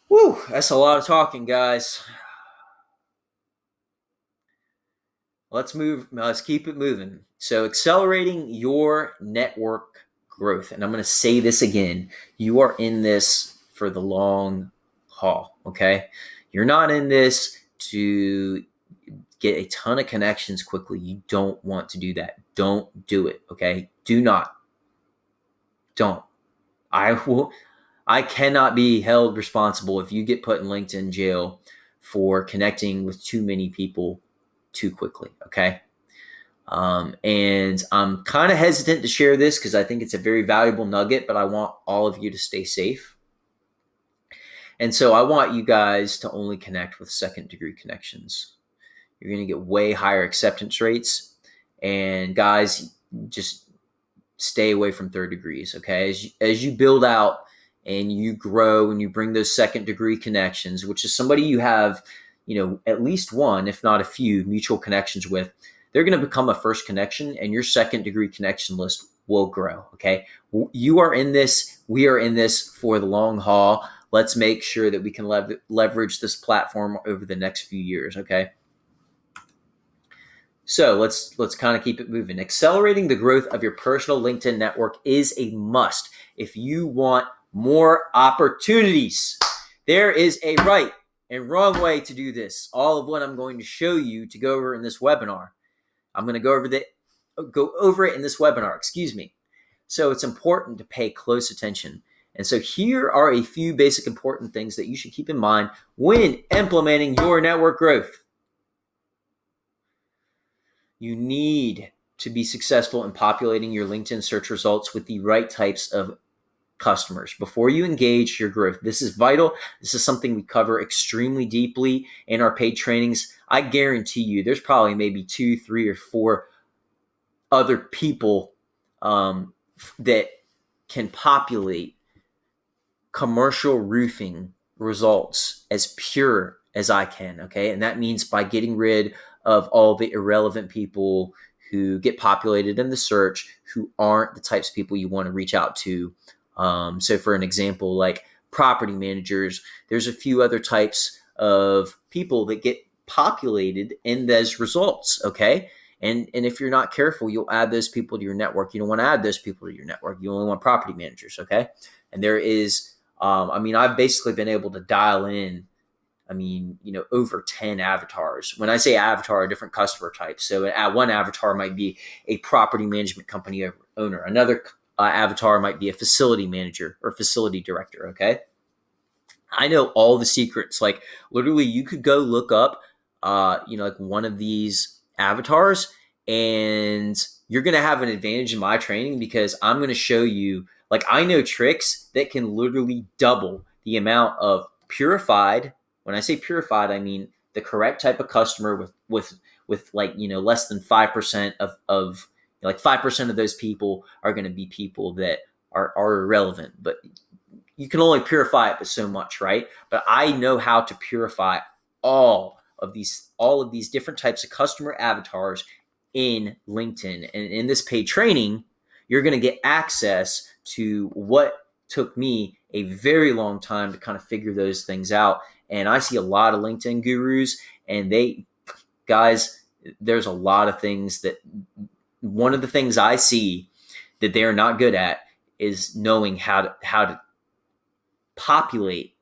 Woo, that's a lot of talking, guys. Let's keep it moving. So accelerating your network growth. And I'm going to say this again. You are in this for the long haul. Okay. You're not in this to get a ton of connections quickly. You don't want to do that. Don't do it. Okay. Do not. Don't. I cannot be held responsible if you get put in LinkedIn jail for connecting with too many people too quickly. Okay. And I'm kind of hesitant to share this because I think it's a very valuable nugget, but I want all of you to stay safe. And so I want you guys to only connect with second degree connections. You're going to get way higher acceptance rates. And guys, just stay away from third degrees. Okay. As you build out and you grow and you bring those second degree connections, which is somebody you have, at least one, if not a few mutual connections with, they're going to become a first connection and your second degree connection list will grow. Okay. You are in this. We are in this for the long haul. Let's make sure that we can leverage this platform over the next few years. Okay. So let's kind of keep it moving. Accelerating the growth of your personal LinkedIn network is a must if you want more opportunities. There is a right and wrong way to do this. All of what I'm going to show you to go over in this webinar. I'm going to go over it in this webinar, excuse me. So it's important to pay close attention. And so here are a few basic important things that you should keep in mind when implementing your network growth. You need to be successful in populating your LinkedIn search results with the right types of customers before you engage your growth. This is vital. This is something we cover extremely deeply in our paid trainings. I guarantee you there's probably maybe 2, 3, or 4 other people that can populate commercial roofing results as pure as I can. Okay. And that means by getting rid of all the irrelevant people who get populated in the search, who aren't the types of people you want to reach out to. So for an example, like property managers, there's a few other types of people that get populated in those results. Okay. And if you're not careful, you'll add those people to your network. You don't want to add those people to your network. You only want property managers. Okay. And there is, I've basically been able to dial in, over 10 avatars. When I say avatar, different customer types. So one avatar might be a property management company owner. Another avatar might be a facility manager or facility director. Okay. I know all the secrets. Like literally you could go look up, like one of these avatars and you're going to have an advantage in my training because I'm going to show you, like, I know tricks that can literally double the amount of purified. When I say purified, I mean the correct type of customer with less than 5% of like 5% of those people are going to be people that are irrelevant, but you can only purify it but so much, right? But I know how to purify all of these different types of customer avatars in LinkedIn. And in this paid training, you're going to get access to what took me a very long time to kind of figure those things out. And I see a lot of LinkedIn gurus, and guys, there's a lot of things that one of the things I see that they are not good at is knowing how to populate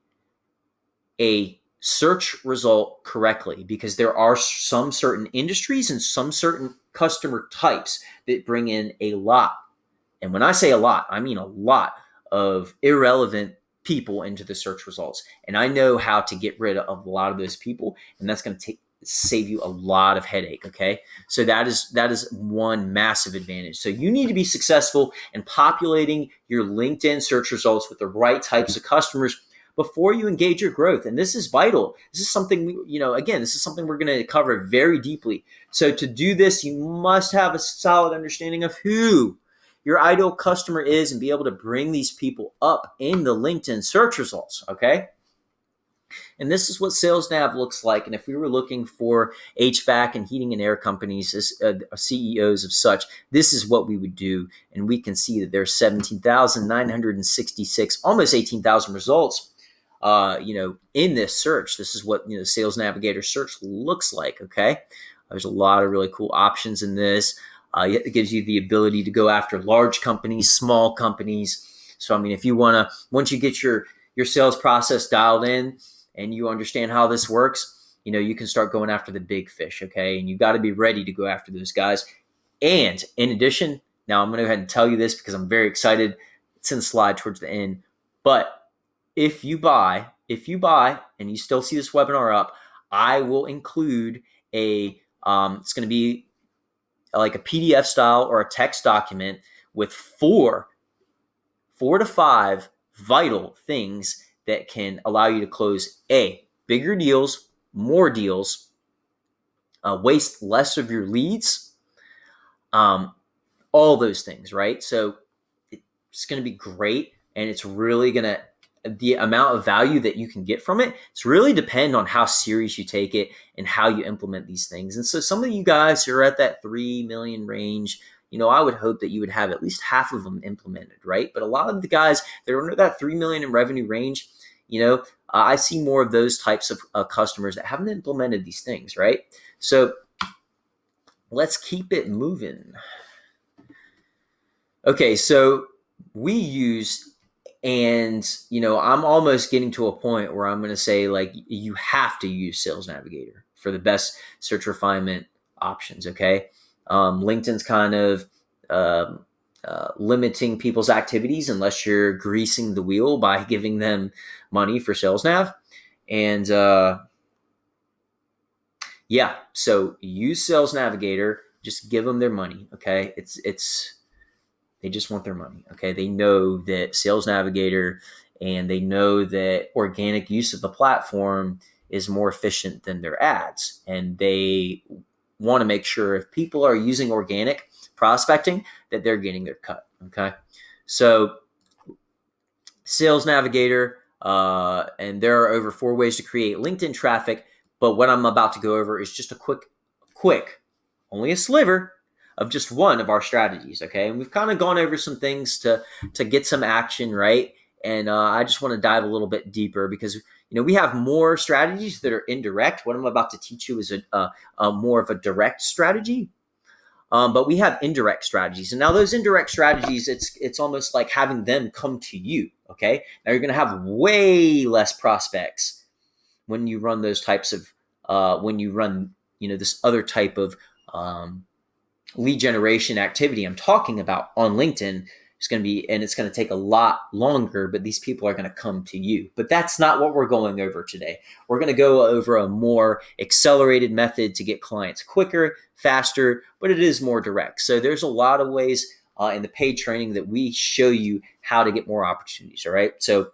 a search result correctly, because there are some certain industries and some certain customer types that bring in a lot. And when I say a lot, I mean a lot of irrelevant people into the search results. And I know how to get rid of a lot of those people, and that's going to save you a lot of headache. Okay. So that is one massive advantage. So you need to be successful in populating your LinkedIn search results with the right types of customers before you engage your growth. And this is vital. This is something this is something we're going to cover very deeply. So to do this, you must have a solid understanding of who your ideal customer is and be able to bring these people up in the LinkedIn search results. Okay. And this is what SalesNav looks like. And if we were looking for HVAC and heating and air companies as CEOs of such, this is what we would do. And we can see that there's 17,966, almost 18,000 results, in this search. This is what, Sales Navigator search looks like. Okay. There's a lot of really cool options in this. It gives you the ability to go after large companies, small companies. So, if you want to, once you get your sales process dialed in, and you understand how this works, you can start going after the big fish, okay? And you got to be ready to go after those guys. And in addition, now I'm going to go ahead and tell you this because I'm very excited. It's in the slide towards the end. But if you buy and you still see this webinar up, I will include it's going to be like a PDF style or a text document with four to five vital things that can allow you to close bigger deals, more deals, waste less of your leads, all those things, right? So it's going to be great, and it's really going to, the amount of value that you can get from it, it's really depend on how serious you take it and how you implement these things. And so some of you guys who are at that 3 million range, I would hope that you would have at least half of them implemented, right? But a lot of the guys that are under that 3 million in revenue range, I see more of those types of customers that haven't implemented these things, right? So let's keep it moving. Okay, so we use, and I'm almost getting to a point where I'm going to say, like, you have to use Sales Navigator for the best search refinement options. Okay. LinkedIn's kind of limiting people's activities unless you're greasing the wheel by giving them money for SalesNav. And so use Sales Navigator. Just give them their money. Okay, they just want their money. Okay, they know that Sales Navigator, and they know that organic use of the platform is more efficient than their ads, and they want to make sure if people are using organic prospecting that they're getting their cut. Okay. So Sales Navigator, and there are over 4 ways to create LinkedIn traffic. But what I'm about to go over is just a quick, only a sliver of just one of our strategies. Okay. And we've kind of gone over some things to get some action, right? And I just want to dive a little bit deeper because we have more strategies that are indirect. What I'm about to teach you is a more of a direct strategy. But we have indirect strategies. And now those indirect strategies, it's almost like having them come to you. Okay. Now you're going to have way less prospects when you run those types of, this other type of lead generation activity I'm talking about on LinkedIn. It's going to take a lot longer, but these people are going to come to you. But that's not what we're going over today. We're going to go over a more accelerated method to get clients quicker, faster, but it is more direct. So there's a lot of ways in the paid training that we show you how to get more opportunities. All right. So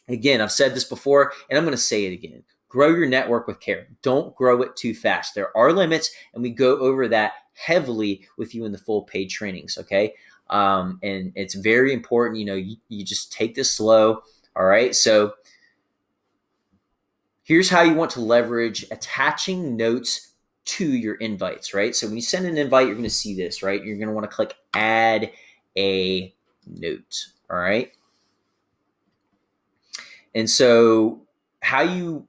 again, I've said this before, and I'm going to say it again. Grow your network with care. Don't grow it too fast. There are limits, and we go over that heavily with you in the full paid trainings. Okay. And it's very important, you just take this slow. All right. So here's how you want to leverage attaching notes to your invites, right? So when you send an invite, you're going to see this, right? You're going to want to click add a note, all right? And so here's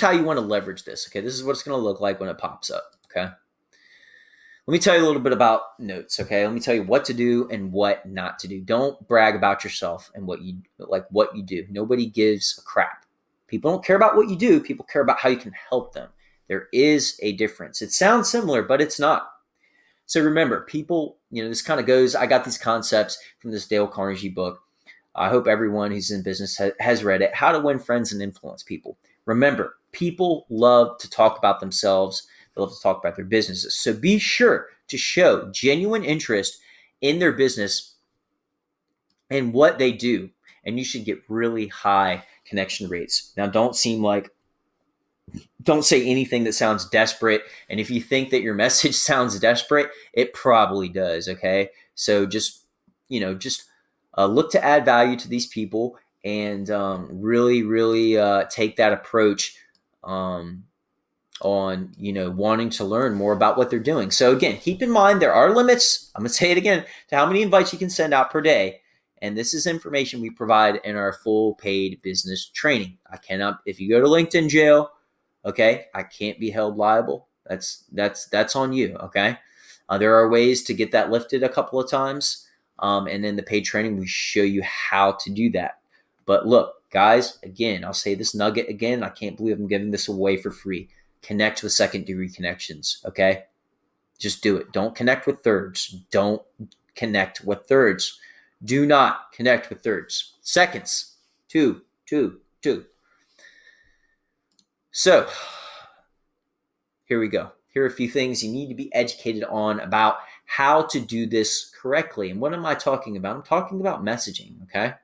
how you want to leverage this, okay? This is what it's going to look like when it pops up, okay? Let me tell you a little bit about notes, okay? Let me tell you what to do and what not to do. Don't brag about yourself and what you do. Nobody gives a crap. People don't care about what you do. People care about how you can help them. There is a difference. It sounds similar, but it's not. So remember, people, this kind of goes, I got these concepts from this Dale Carnegie book. I hope everyone who's in business has read it, How to Win Friends and Influence People. Remember, people love to talk about themselves. They love to talk about their businesses. So be sure to show genuine interest in their business and what they do. And you should get really high connection rates. Now, don't say anything that sounds desperate. And if you think that your message sounds desperate, it probably does. Okay. So just look to add value to these people and really take that approach on wanting to learn more about what they're doing. So again, keep in mind there are limits. I'm going to say it again to how many invites you can send out per day. And this is information we provide in our full paid business training. If you go to LinkedIn jail, okay, I can't be held liable. That's on you. Okay. There are ways to get that lifted a couple of times. And in the paid training, we show you how to do that. But look, guys, again, I'll say this nugget again. I can't believe I'm giving this away for free. Connect with second degree connections. Okay. Just do it. Don't connect with thirds. Don't connect with thirds. Do not connect with thirds. Seconds. Two. So here we go. Here are a few things you need to be educated on about how to do this correctly. And what am I talking about? I'm talking about messaging, okay?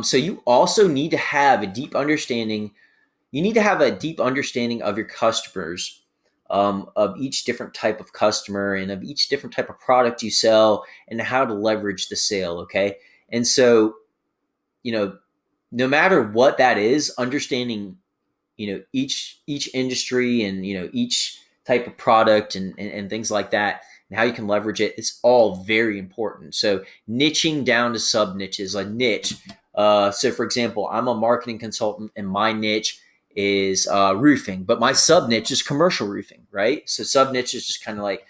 So you also need to have a deep understanding. You need to have a deep understanding of your customers, of each different type of customer and of each different type of product you sell and how to leverage the sale, okay? And so, no matter what that is, understanding each industry and each type of product and things like that and how you can leverage it, it's all very important. So niching down to sub niches, a niche. So for example, I'm a marketing consultant and my niche is roofing, but my sub niche is commercial roofing, right? So sub niche is just kind of like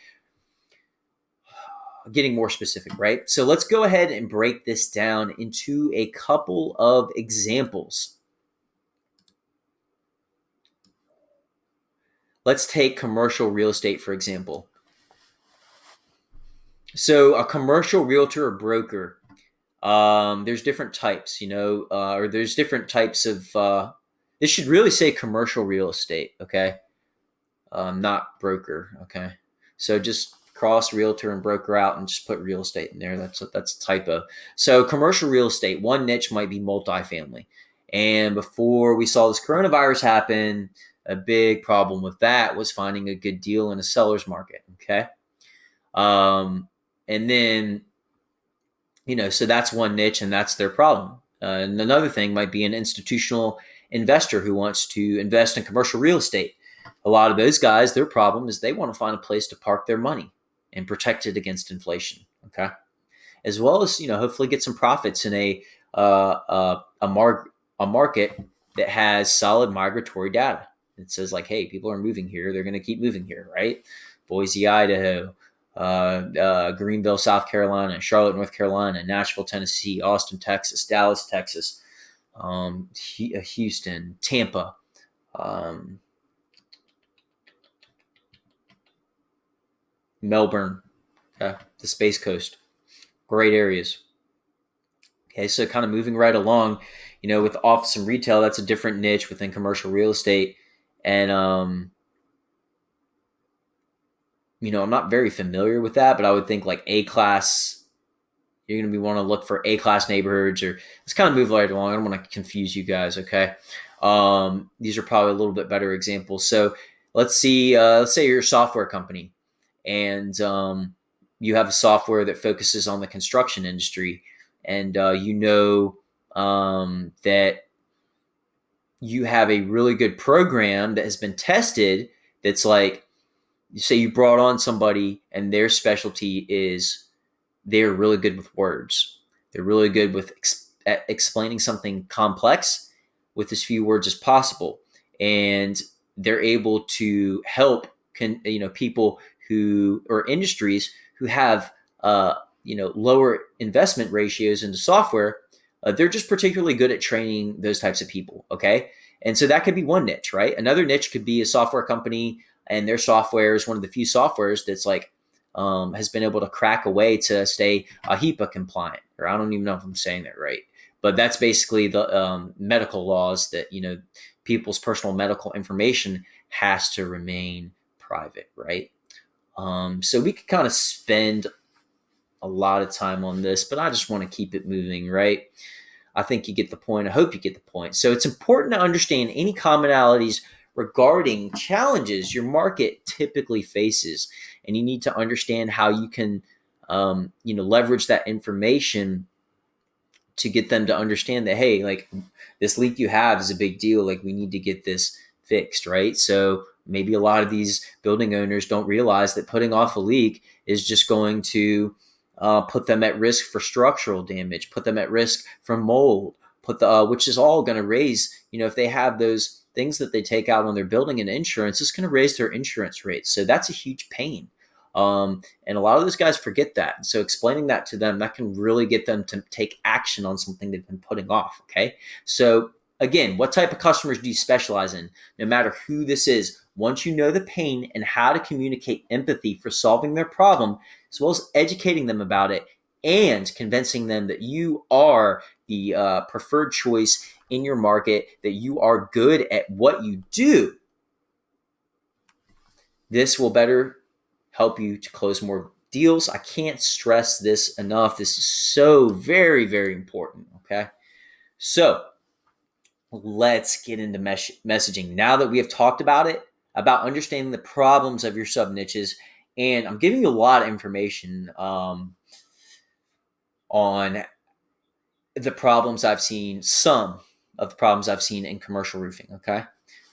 getting more specific, right? So let's go ahead and break this down into a couple of examples. Let's take commercial real estate, for example. So a commercial realtor or broker, there's different types, or there's different types of, this should really say commercial real estate, okay? Not broker, okay? So just cross realtor and broker out and just put real estate in there. That's a typo. So commercial real estate, one niche might be multifamily. And before we saw this coronavirus happen, a big problem with that was finding a good deal in a seller's market, okay? And then, so that's one niche and that's their problem. And another thing might be an institutional investor who wants to invest in commercial real estate. A lot of those guys, their problem is they want to find a place to park their money and protect it against inflation, okay? As well as, hopefully get some profits in a market that has solid migratory data. It says like, hey, people are moving here. They're going to keep moving here, right? Boise, Idaho, Greenville, South Carolina, Charlotte, North Carolina, Nashville, Tennessee, Austin, Texas, Dallas, Texas, Houston, Tampa, Melbourne, the Space Coast. Great areas. Okay, so kind of moving right along, with office and retail, that's a different niche within commercial real estate. And, I'm not very familiar with that, but I would think like A-class, you're going to want to look for A-class neighborhoods, or let's kind of move right along. I don't want to confuse you guys, okay? These are probably a little bit better examples. So let's say you're a software company and you have a software that focuses on the construction industry, and that you have a really good program that has been tested, that's like, say you brought on somebody and their specialty is they're really good with words. They're really good with explaining something complex with as few words as possible, and they're able to help people who, or industries who have lower investment ratios into software. They're just particularly good at training those types of people. Okay, and so that could be one niche, right? Another niche could be a software company, and their software is one of the few softwares that's like has been able to crack a way to stay HIPAA compliant, or I don't even know if I'm saying that right, but that's basically the medical laws that people's personal medical information has to remain private, right? So we could kind of spend a lot of time on this, but I just want to keep it moving, right? I think you get the point. I hope you get the point. So it's important to understand any commonalities regarding challenges your market typically faces, and you need to understand how you can, leverage that information to get them to understand that, hey, like, this leak you have is a big deal. Like, we need to get this fixed, right? So maybe a lot of these building owners don't realize that putting off a leak is just going to put them at risk for structural damage, put them at risk from mold, which is all going to raise, if they have those things that they take out on their building and insurance, it's going to raise their insurance rates. So that's a huge pain. And a lot of those guys forget that. And so explaining that to them, that can really get them to take action on something they've been putting off. Okay. So again, what type of customers do you specialize in? No matter who this is, once you know the pain and how to communicate empathy for solving their problem, as well as educating them about it and convincing them that you are the preferred choice in your market, that you are good at what you do, this will better help you to close more deals. I can't stress this enough. This is so very, very important. Okay. So let's get into messaging. Now that we have talked about it, about understanding the problems of your sub niches, and I'm giving you a lot of information on the problems I've seen, some of the problems I've seen in commercial roofing. Okay.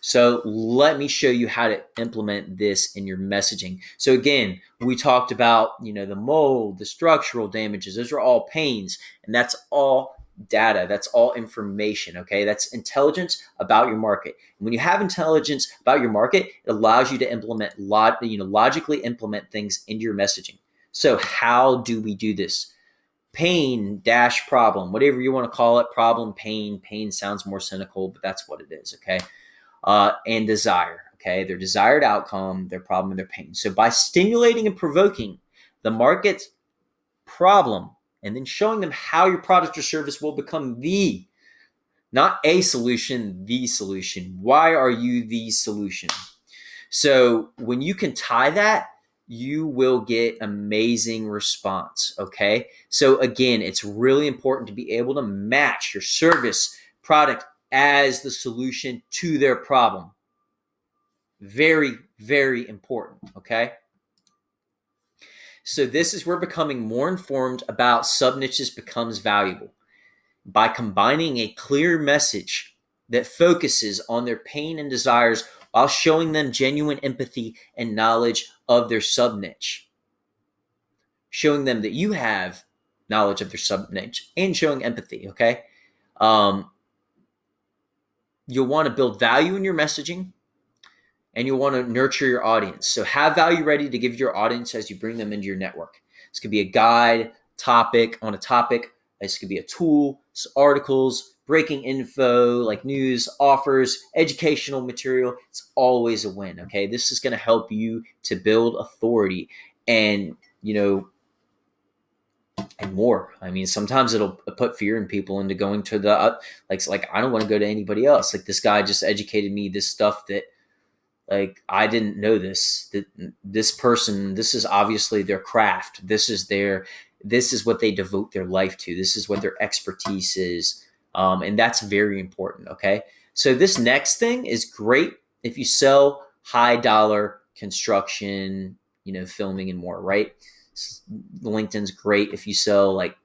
So let me show you how to implement this in your messaging. So again, we talked about, the mold, the structural damages, those are all pains, and that's all data. That's all information. Okay. That's intelligence about your market. And when you have intelligence about your market, it allows you to logically implement things into your messaging. So how do we do this? Pain dash problem, whatever you want to call it. Problem, pain sounds more cynical, but that's what it is. Okay. And desire. Okay. Their desired outcome, their problem, and their pain. So by stimulating and provoking the market's problem, and then showing them how your product or service will become not a solution, the solution. Why are you the solution? So when you can tie that, you will get amazing response. Okay. So again, it's really important to be able to match your service product as the solution to their problem. Very, very important. Okay. So this is where becoming more informed about sub niches becomes valuable. By combining a clear message that focuses on their pain and desires while showing them genuine empathy and knowledge of their sub niche. Showing them that you have knowledge of their sub niche and showing empathy, okay? You'll want to build value in your messaging, and you'll want to nurture your audience. So have value ready to give your audience as you bring them into your network. This could be a guide, topic on a topic. This could be a tool, articles, breaking info like news, offers, educational material. It's always a win, okay? This is going to help you to build authority and, and more. I mean, sometimes it'll put fear in people into going to the, like I don't want to go to anybody else. Like, this guy just educated me this stuff that, like, I didn't know this, that this person, this is obviously their craft. This is what they devote their life to. This is what their expertise is. And that's very important. Okay. So this next thing is great if you sell high dollar construction, filming and more, right? LinkedIn's great if you sell, like,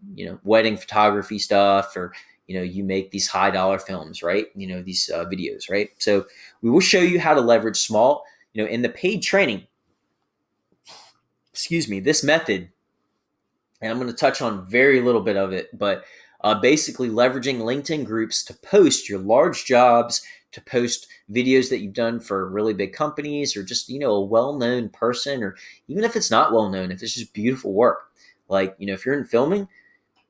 wedding photography stuff, or, you make these high dollar films, right? These videos, right? So we will show you how to leverage small, in the paid training, excuse me, this method, and I'm going to touch on very little bit of it, but basically leveraging LinkedIn groups to post your large jobs, to post videos that you've done for really big companies, or just a well-known person, or even if it's not well-known, if it's just beautiful work. Like, if you're in filming,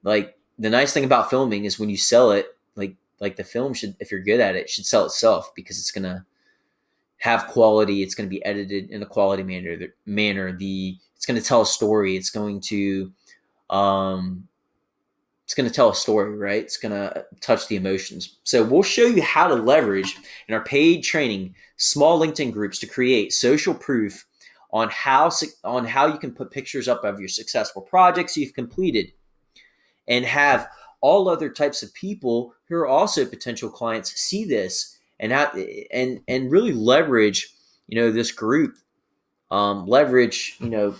like, the nice thing about filming is when you sell it, like the film should, if you're good at it, should sell itself, because it's going to have quality. It's going to be edited in a quality manner. It's going to tell a story. Um, it's going to tell a story, right? It's going to touch the emotions. So we'll show you how to leverage in our paid training small LinkedIn groups to create social proof on how you can put pictures up of your successful projects you've completed, and have all other types of people who are also potential clients see this, and really leverage this group, leverage the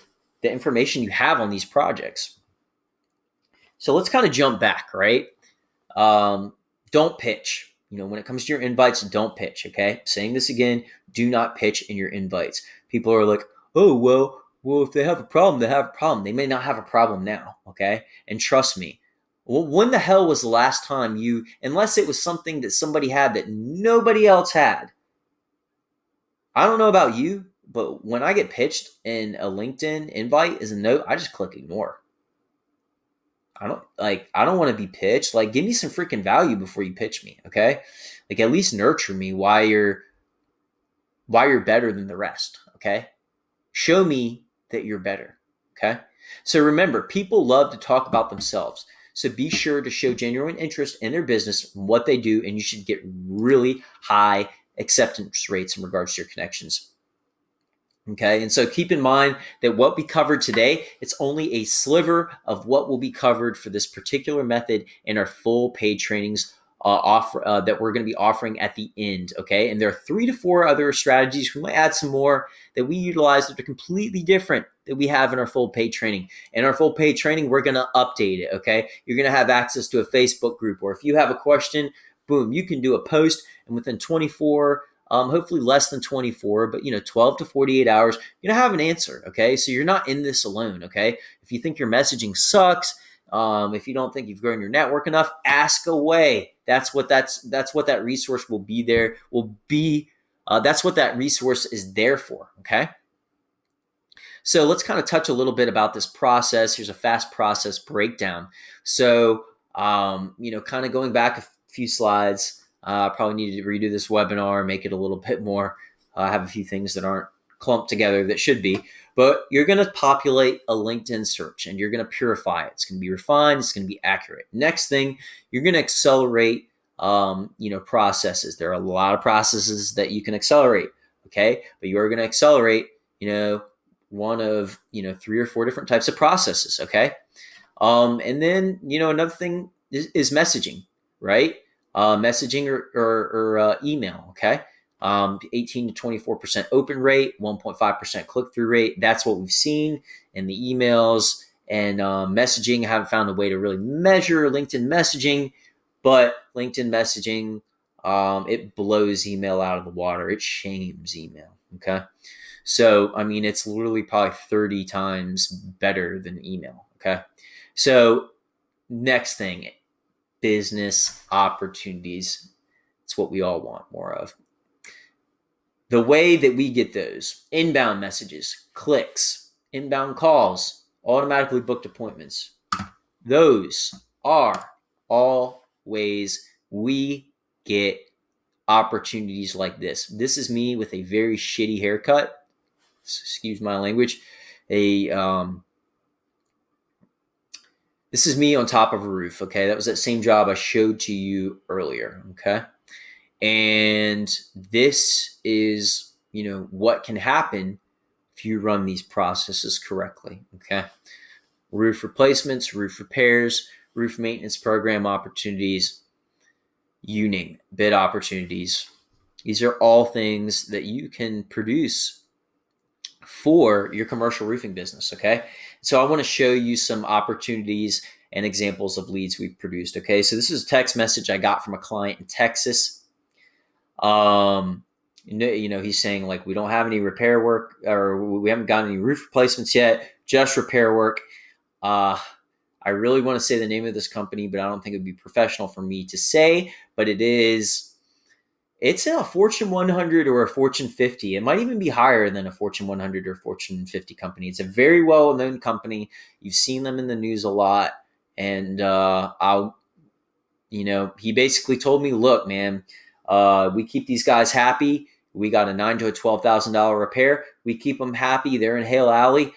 information you have on these projects. So let's kind of jump back, right? Don't pitch. When it comes to your invites, don't pitch. Okay, saying this again: do not pitch in your invites. People are like, oh, well, if they have a problem, they have a problem. They may not have a problem now. Okay, and trust me, when the hell was the last time unless it was something that somebody had that nobody else had? I don't know about you, but when I get pitched in a LinkedIn invite as a note, I just click ignore. I don't want to be pitched. Like, give me some freaking value before you pitch me, okay? Like, at least nurture me why you're better than the rest, okay? Show me that you're better, okay? So remember, people love to talk about themselves. So be sure to show genuine interest in their business and what they do, and you should get really high acceptance rates in regards to your connections. Okay, and so keep in mind that what we covered today, it's only a sliver of what will be covered for this particular method in our full paid trainings that we're going to be offering at the end. Okay, and there are 3 to 4 other strategies. We might add some more that we utilize that are completely different that we have in our full paid training. In our full paid training, we're going to update it. Okay, you're going to have access to a Facebook group, or if you have a question, boom, you can do a post, and within 24 hopefully less than 24, but 12 to 48 hours, you're gonna have an answer. Okay, so you're not in this alone. Okay, if you think your messaging sucks, if you don't think you've grown your network enough, ask away. That's what that resource will be there. That's what that resource is there for. Okay. So let's kind of touch a little bit about this process. Here's a fast process breakdown. So, kind of going back a few slides. Probably needed to redo this webinar, make it a little bit more. I have a few things that aren't clumped together that should be. But you're going to populate a LinkedIn search, and you're going to purify it. It's going to be refined. It's going to be accurate. Next thing, you're going to accelerate, processes. There are a lot of processes that you can accelerate. Okay, but you are going to accelerate, one of 3 or 4 different types of processes. Okay, and then another thing is messaging, right? Messaging or email. Okay, 18 to 24% open rate, 1.5% click through rate. That's what we've seen in the emails and messaging. I haven't found a way to really measure LinkedIn messaging, but LinkedIn messaging, it blows email out of the water. It shames email. Okay. So, I mean, it's literally probably 30 times better than email. Okay. So, next thing, business opportunities. It's what we all want more of. The way that we get those: inbound messages, clicks, inbound calls, automatically booked appointments. Those are all ways we get opportunities like this. This is me with a very shitty haircut. Excuse my language. This is me on top of a roof. Okay, that was that same job I showed to you earlier. Okay, and this is what can happen if you run these processes correctly. Okay, roof replacements, roof repairs, roof maintenance program opportunities, you name it, bid opportunities. These are all things that you can produce for your commercial roofing business. Okay, so I want to show you some opportunities and examples of leads we've produced. Okay, so this is a text message I got from a client in Texas. He's saying like, we don't have any repair work, or we haven't got any roof replacements yet, just repair work. I really want to say the name of this company, but I don't think it would be professional for me to say, but it's a Fortune 100 or a Fortune 50. It might even be higher than a Fortune 100 or Fortune 50 company. It's a very well-known company. You've seen them in the news a lot. And he basically told me, look, man, we keep these guys happy. We got a $9,000 to a $12,000 repair. We keep them happy. They're in Hale Alley.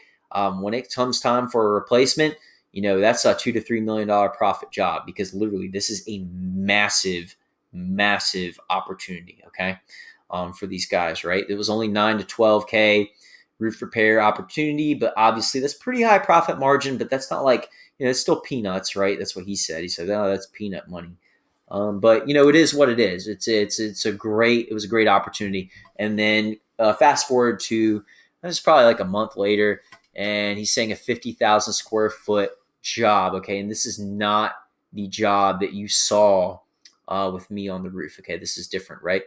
When it comes time for a replacement, that's a $2 to $3 million profit job, because literally this is a massive opportunity, okay, for these guys, right? It was only 9 to 12K roof repair opportunity, but obviously that's pretty high profit margin, but that's not like, it's still peanuts, right? That's what he said. He said, oh, that's peanut money. But it is what it is. It was a great opportunity. And then fast forward to, this is probably like a month later, and he's saying a 50,000 square foot job. Okay. And this is not the job that you saw with me on the roof. Okay. This is different, right?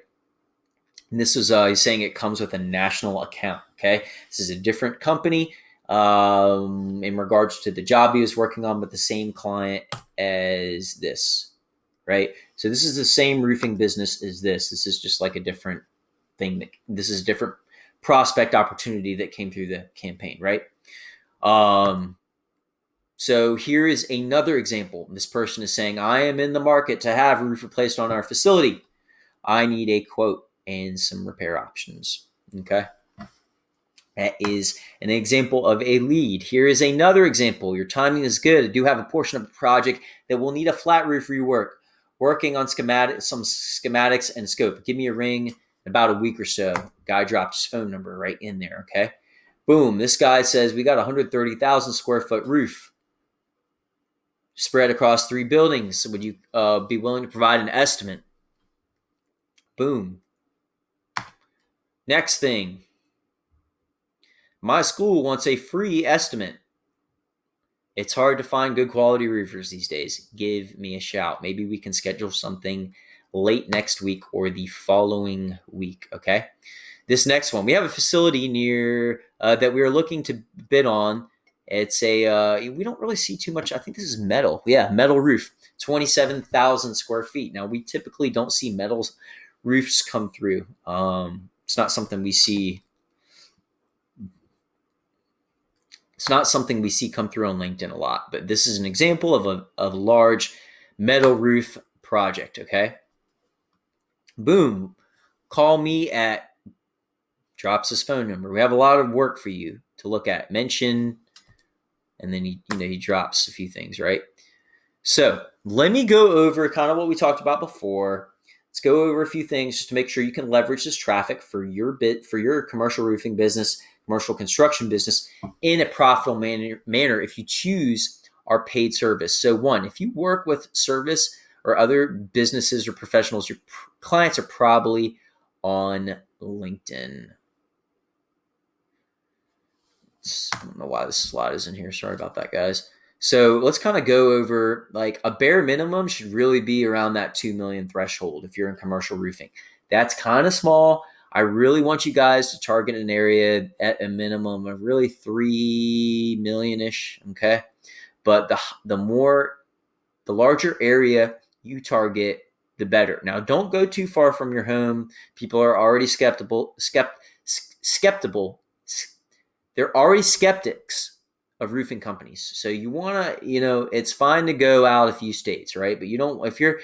And this was, he's saying it comes with a national account. Okay. This is a different company in regards to the job he was working on, but the same client as this, right? So this is the same roofing business as this. This is just like a different thing. This is a different prospect opportunity that came through the campaign, right? So here is another example. This person is saying, I am in the market to have a roof replaced on our facility. I need a quote and some repair options. Okay. That is an example of a lead. Here is another example. Your timing is good. I do have a portion of the project that will need a flat roof rework. Working on some schematics and scope. Give me a ring in about a week or so. Guy dropped his phone number right in there, okay? Boom. This guy says, we got a 130,000 square foot roof spread across 3 buildings. Would you be willing to provide an estimate? Boom. Next thing. My school wants a free estimate. It's hard to find good quality roofers these days. Give me a shout. Maybe we can schedule something late next week or the following week, okay? This next one, we have a facility near that we are looking to bid on. It's we don't really see too much. I think this is metal. Yeah, metal roof, 27,000 square feet. Now, we typically don't see metal roofs come through. It's not something we see. It's not something we see come through on LinkedIn a lot, but this is an example of a large metal roof project, okay? Boom. Call me at, drops his phone number. We have a lot of work for you to look at. Mention, and then he drops a few things, right? So let me go over kind of what we talked about before. Let's go over a few things just to make sure you can leverage this traffic for your commercial roofing business, commercial construction business in a profitable manner if you choose our paid service. So one, if you work with service or other businesses or professionals, your clients are probably on LinkedIn. I don't know why this slide is in here. Sorry about that, guys. So let's kind of go over, like, a bare minimum should really be around that 2 million threshold if you're in commercial roofing. That's kind of small. I really want you guys to target an area at a minimum of really 3 million-ish, okay? But the larger area you target, the better. Now, don't go too far from your home. People are already skeptical. They're already skeptics of roofing companies. So you want to, it's fine to go out a few states, right? But you don't, if you're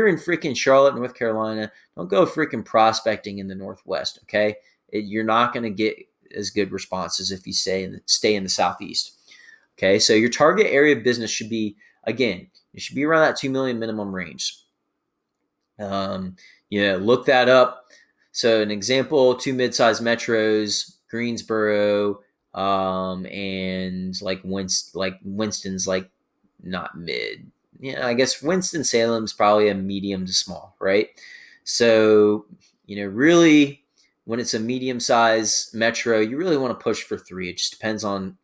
in freaking Charlotte, North Carolina, don't go freaking prospecting in the Northwest, okay? You're not going to get as good responses if you stay in the Southeast. Okay, so your target area of business should be, again, it should be around that 2 million minimum range. Look that up. So an example, 2 mid-sized metros, Greensboro, and like Winston's like not mid. I guess Winston-Salem's probably a medium to small, right? So, really, when it's a medium-sized metro, you really want to push for 3. It just depends on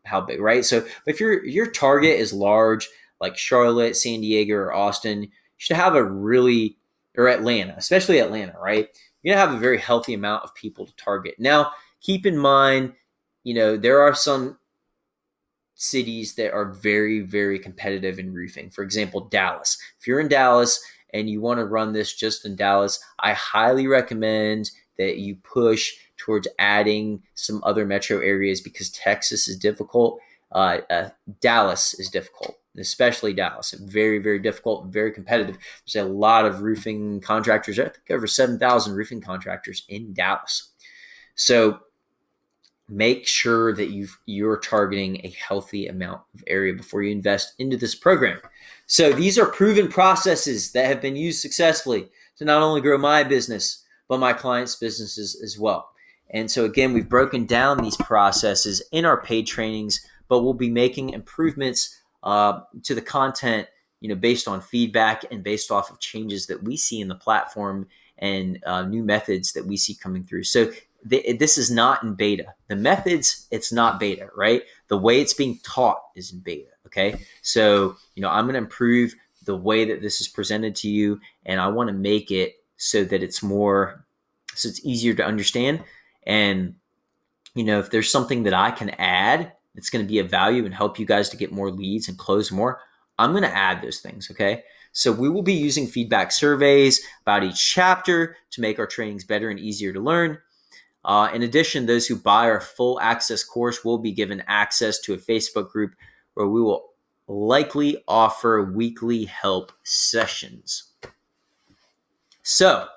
how big, right? So if your target is large, like Charlotte, San Diego, or Austin, you should have a really, or Atlanta, especially Atlanta, right? You're going to have a very healthy amount of people to target. Now, keep in mind, there are some cities that are very, very competitive in roofing. For example, Dallas. If you're in Dallas and you want to run this just in Dallas, I highly recommend that you push towards adding some other metro areas because Texas is difficult. Dallas is difficult, especially Dallas. Very, very difficult, very competitive. There's a lot of roofing contractors. I think over 7,000 roofing contractors in Dallas. So make sure that you're targeting a healthy amount of area before you invest into this program. So these are proven processes that have been used successfully to not only grow my business, but my clients' businesses as well. And so again, we've broken down these processes in our paid trainings, but we'll be making improvements to the content, based on feedback and based off of changes that we see in the platform and new methods that we see coming through. So this is not in beta. The methods, it's not beta, right? The way it's being taught is in beta, okay? So, I'm going to improve the way that this is presented to you, and I want to make it so that it's easier to understand. And, if there's something that I can add that's going to be of value and help you guys to get more leads and close more, I'm going to add those things, okay? So we will be using feedback surveys about each chapter to make our trainings better and easier to learn. In addition, those who buy our full access course will be given access to a Facebook group where we will likely offer weekly help sessions. So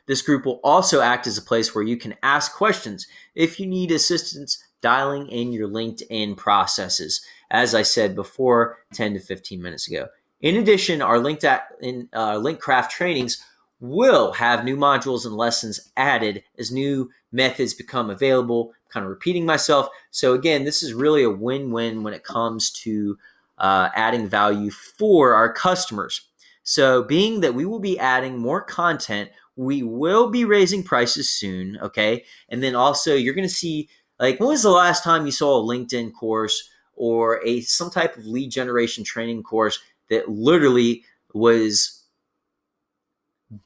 this group will also act as a place where you can ask questions if you need assistance dialing in your LinkedIn processes, as I said before 10 to 15 minutes ago. In addition, our LinkedCraft trainings will have new modules and lessons added as new methods become available. Kind of repeating myself. So again, this is really a win-win when it comes to adding value for our customers. So being that we will be adding more content, we will be raising prices soon, okay? And then also you're going to see, when was the last time you saw a LinkedIn course or some type of lead generation training course that literally was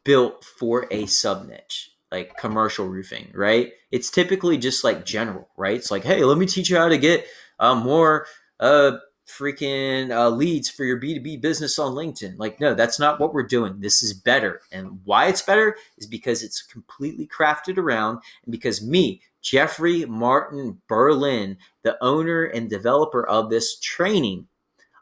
built for a sub niche, like commercial roofing, right? It's typically just like general, right? It's like, hey, let me teach you how to get more leads for your B2B business on LinkedIn. Like, no, that's not what we're doing. This is better. And why it's better is because it's completely crafted around, and because me, Jeffrey Martin Berlin, the owner and developer of this training,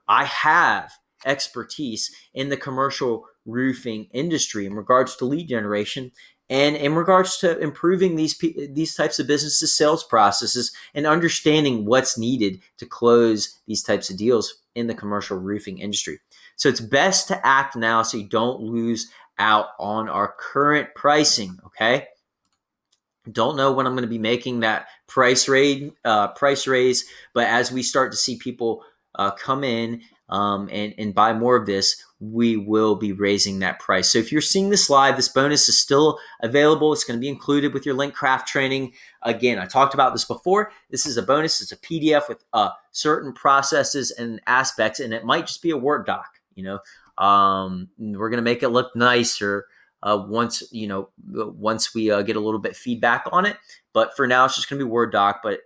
I have expertise in the commercial roofing industry in regards to lead generation and in regards to improving these types of businesses' sales processes and understanding what's needed to close these types of deals in the commercial roofing industry. So it's best to act now so you don't lose out on our current pricing, okay? Don't know when I'm going to be making that price raise, but as we start to see people come in and buy more of this, we will be raising that price. So if you're seeing this live, this bonus is still available. It's going to be included with your LinkedCraft training. Again, I talked about this before. This is a bonus. It's a PDF with certain processes and aspects, and it might just be a Word doc. We're going to make it look nicer once we get a little bit feedback on it. But for now, it's just going to be Word doc, but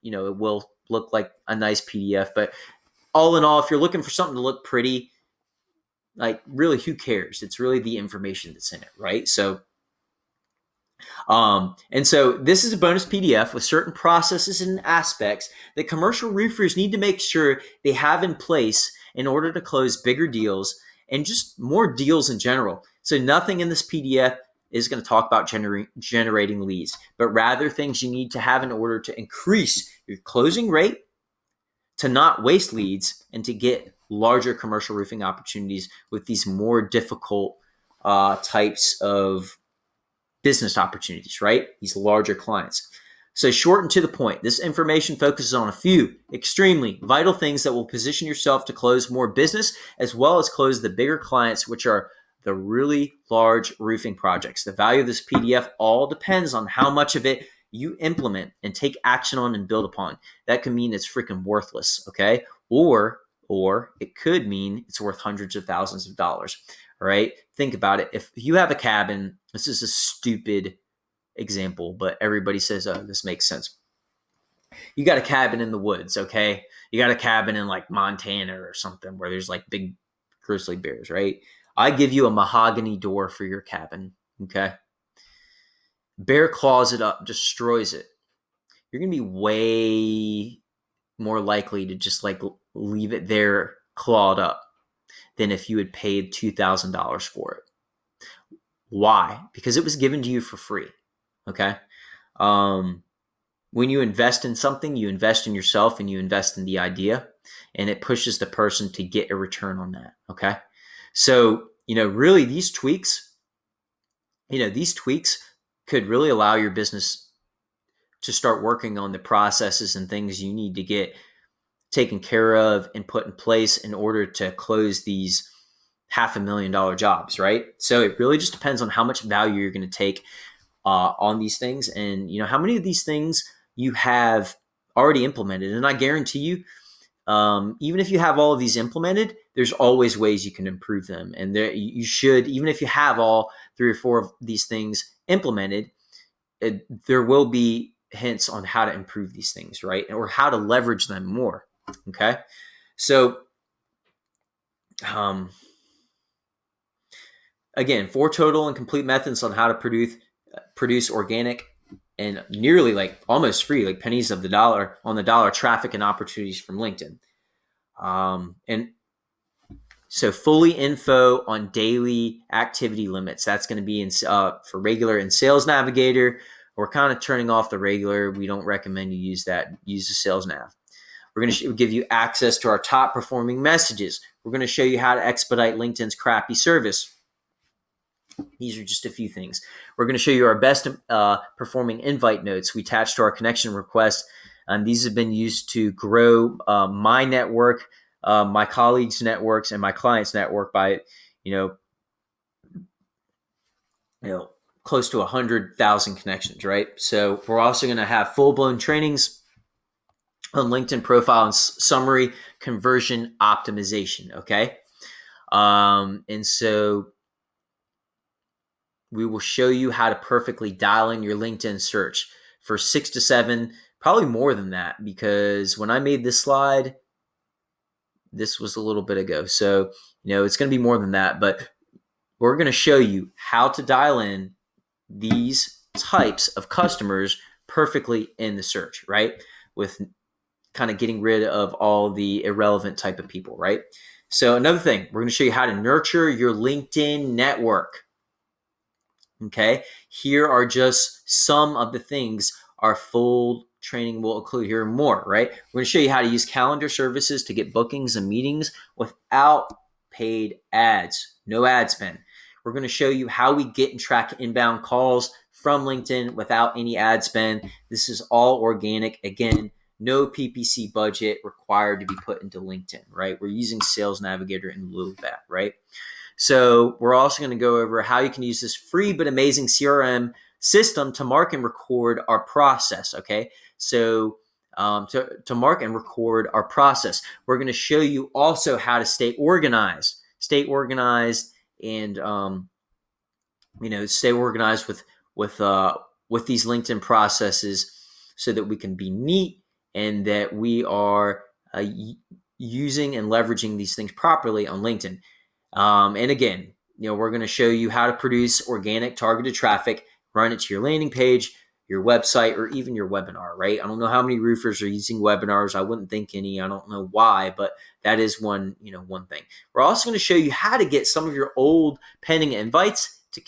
it will look like a nice PDF. But all in all, if you're looking for something to look pretty, like, really, who cares? It's really the information that's in it, right? So this is a bonus PDF with certain processes and aspects that commercial roofers need to make sure they have in place in order to close bigger deals and just more deals in general. So nothing in this PDF is going to talk about generating leads, but rather things you need to have in order to increase your closing rate, to not waste leads, and to get larger commercial roofing opportunities with these more difficult types of business opportunities, right? These larger clients. So short and to the point, this information focuses on a few extremely vital things that will position yourself to close more business, as well as close the bigger clients, which are the really large roofing projects. The value of this PDF all depends on how much of it you implement and take action on and build upon. That can mean it's freaking worthless, okay? Or or it could mean it's worth hundreds of thousands of dollars. All right. Think about it. If you have a cabin, this is a stupid example, but everybody says, oh, this makes sense. You got a cabin in the woods, okay? You got a cabin in like Montana or something where there's like big grizzly bears, right? I give you a mahogany door for your cabin, okay? Bear claws it up, destroys it. You're going to be way more likely to just like leave it there clawed up than if you had paid $2,000 for it. Why? Because it was given to you for free, okay? When you invest in something, you invest in yourself and you invest in the idea, and it pushes the person to get a return on that. Okay. So, really these tweaks could really allow your business to start working on the processes and things you need to get taken care of and put in place in order to close these $500,000 jobs, right? So it really just depends on how much value you're going to take on these things, and how many of these things you have already implemented. And I guarantee you, even if you have all of these implemented, there's always ways you can improve them. And you should, even if you have all 3 or 4 of these things implemented, there will be hints on how to improve these things, right? Or how to leverage them more. Okay. So, again, 4 total and complete methods on how to produce organic and nearly like almost free, like pennies of the dollar on the dollar traffic and opportunities from LinkedIn. And so fully info on daily activity limits. That's going to be for regular and Sales Navigator. We're kind of turning off the regular. We don't recommend you use that. Use the Sales Nav. We're going to give you access to our top performing messages. We're going to show you how to expedite LinkedIn's crappy service. These are just a few things. We're going to show you our best performing invite notes we attach to our connection request. And these have been used to grow my network, my colleagues' networks, and my clients' network by, close to 100,000 connections, right? So we're also going to have full-blown trainings on LinkedIn profile and summary conversion optimization, okay? And so we will show you how to perfectly dial in your LinkedIn search for 6 to 7, probably more than that, because when I made this slide, this was a little bit ago. So, it's going to be more than that, but we're going to show you how to dial in these types of customers perfectly in the search, right? With kind of getting rid of all the irrelevant type of people, right? So another thing, we're going to show you how to nurture your LinkedIn network. Okay, here are just some of the things our full training will include. Here and more, right? We're going to show you how to use calendar services to get bookings and meetings without paid ads, no ad spend. We're going to show you how we get and track inbound calls from LinkedIn without any ad spend. This is all organic. Again, no PPC budget required to be put into LinkedIn, right? We're using Sales Navigator in lieu of that, right? So we're also going to go over how you can use this free but amazing CRM system to mark and record our process, okay? So to mark and record our process, we're going to show you also how to stay organized and stay organized with these LinkedIn processes so that we can be neat and that we are using and leveraging these things properly on LinkedIn. And again, we're going to show you how to produce organic targeted traffic, run it to your landing page, your website, or even your webinar, right? I don't know how many roofers are using webinars. I wouldn't think any. I don't know why, but that is one thing. We're also going to show you how to get some of your old pending invites to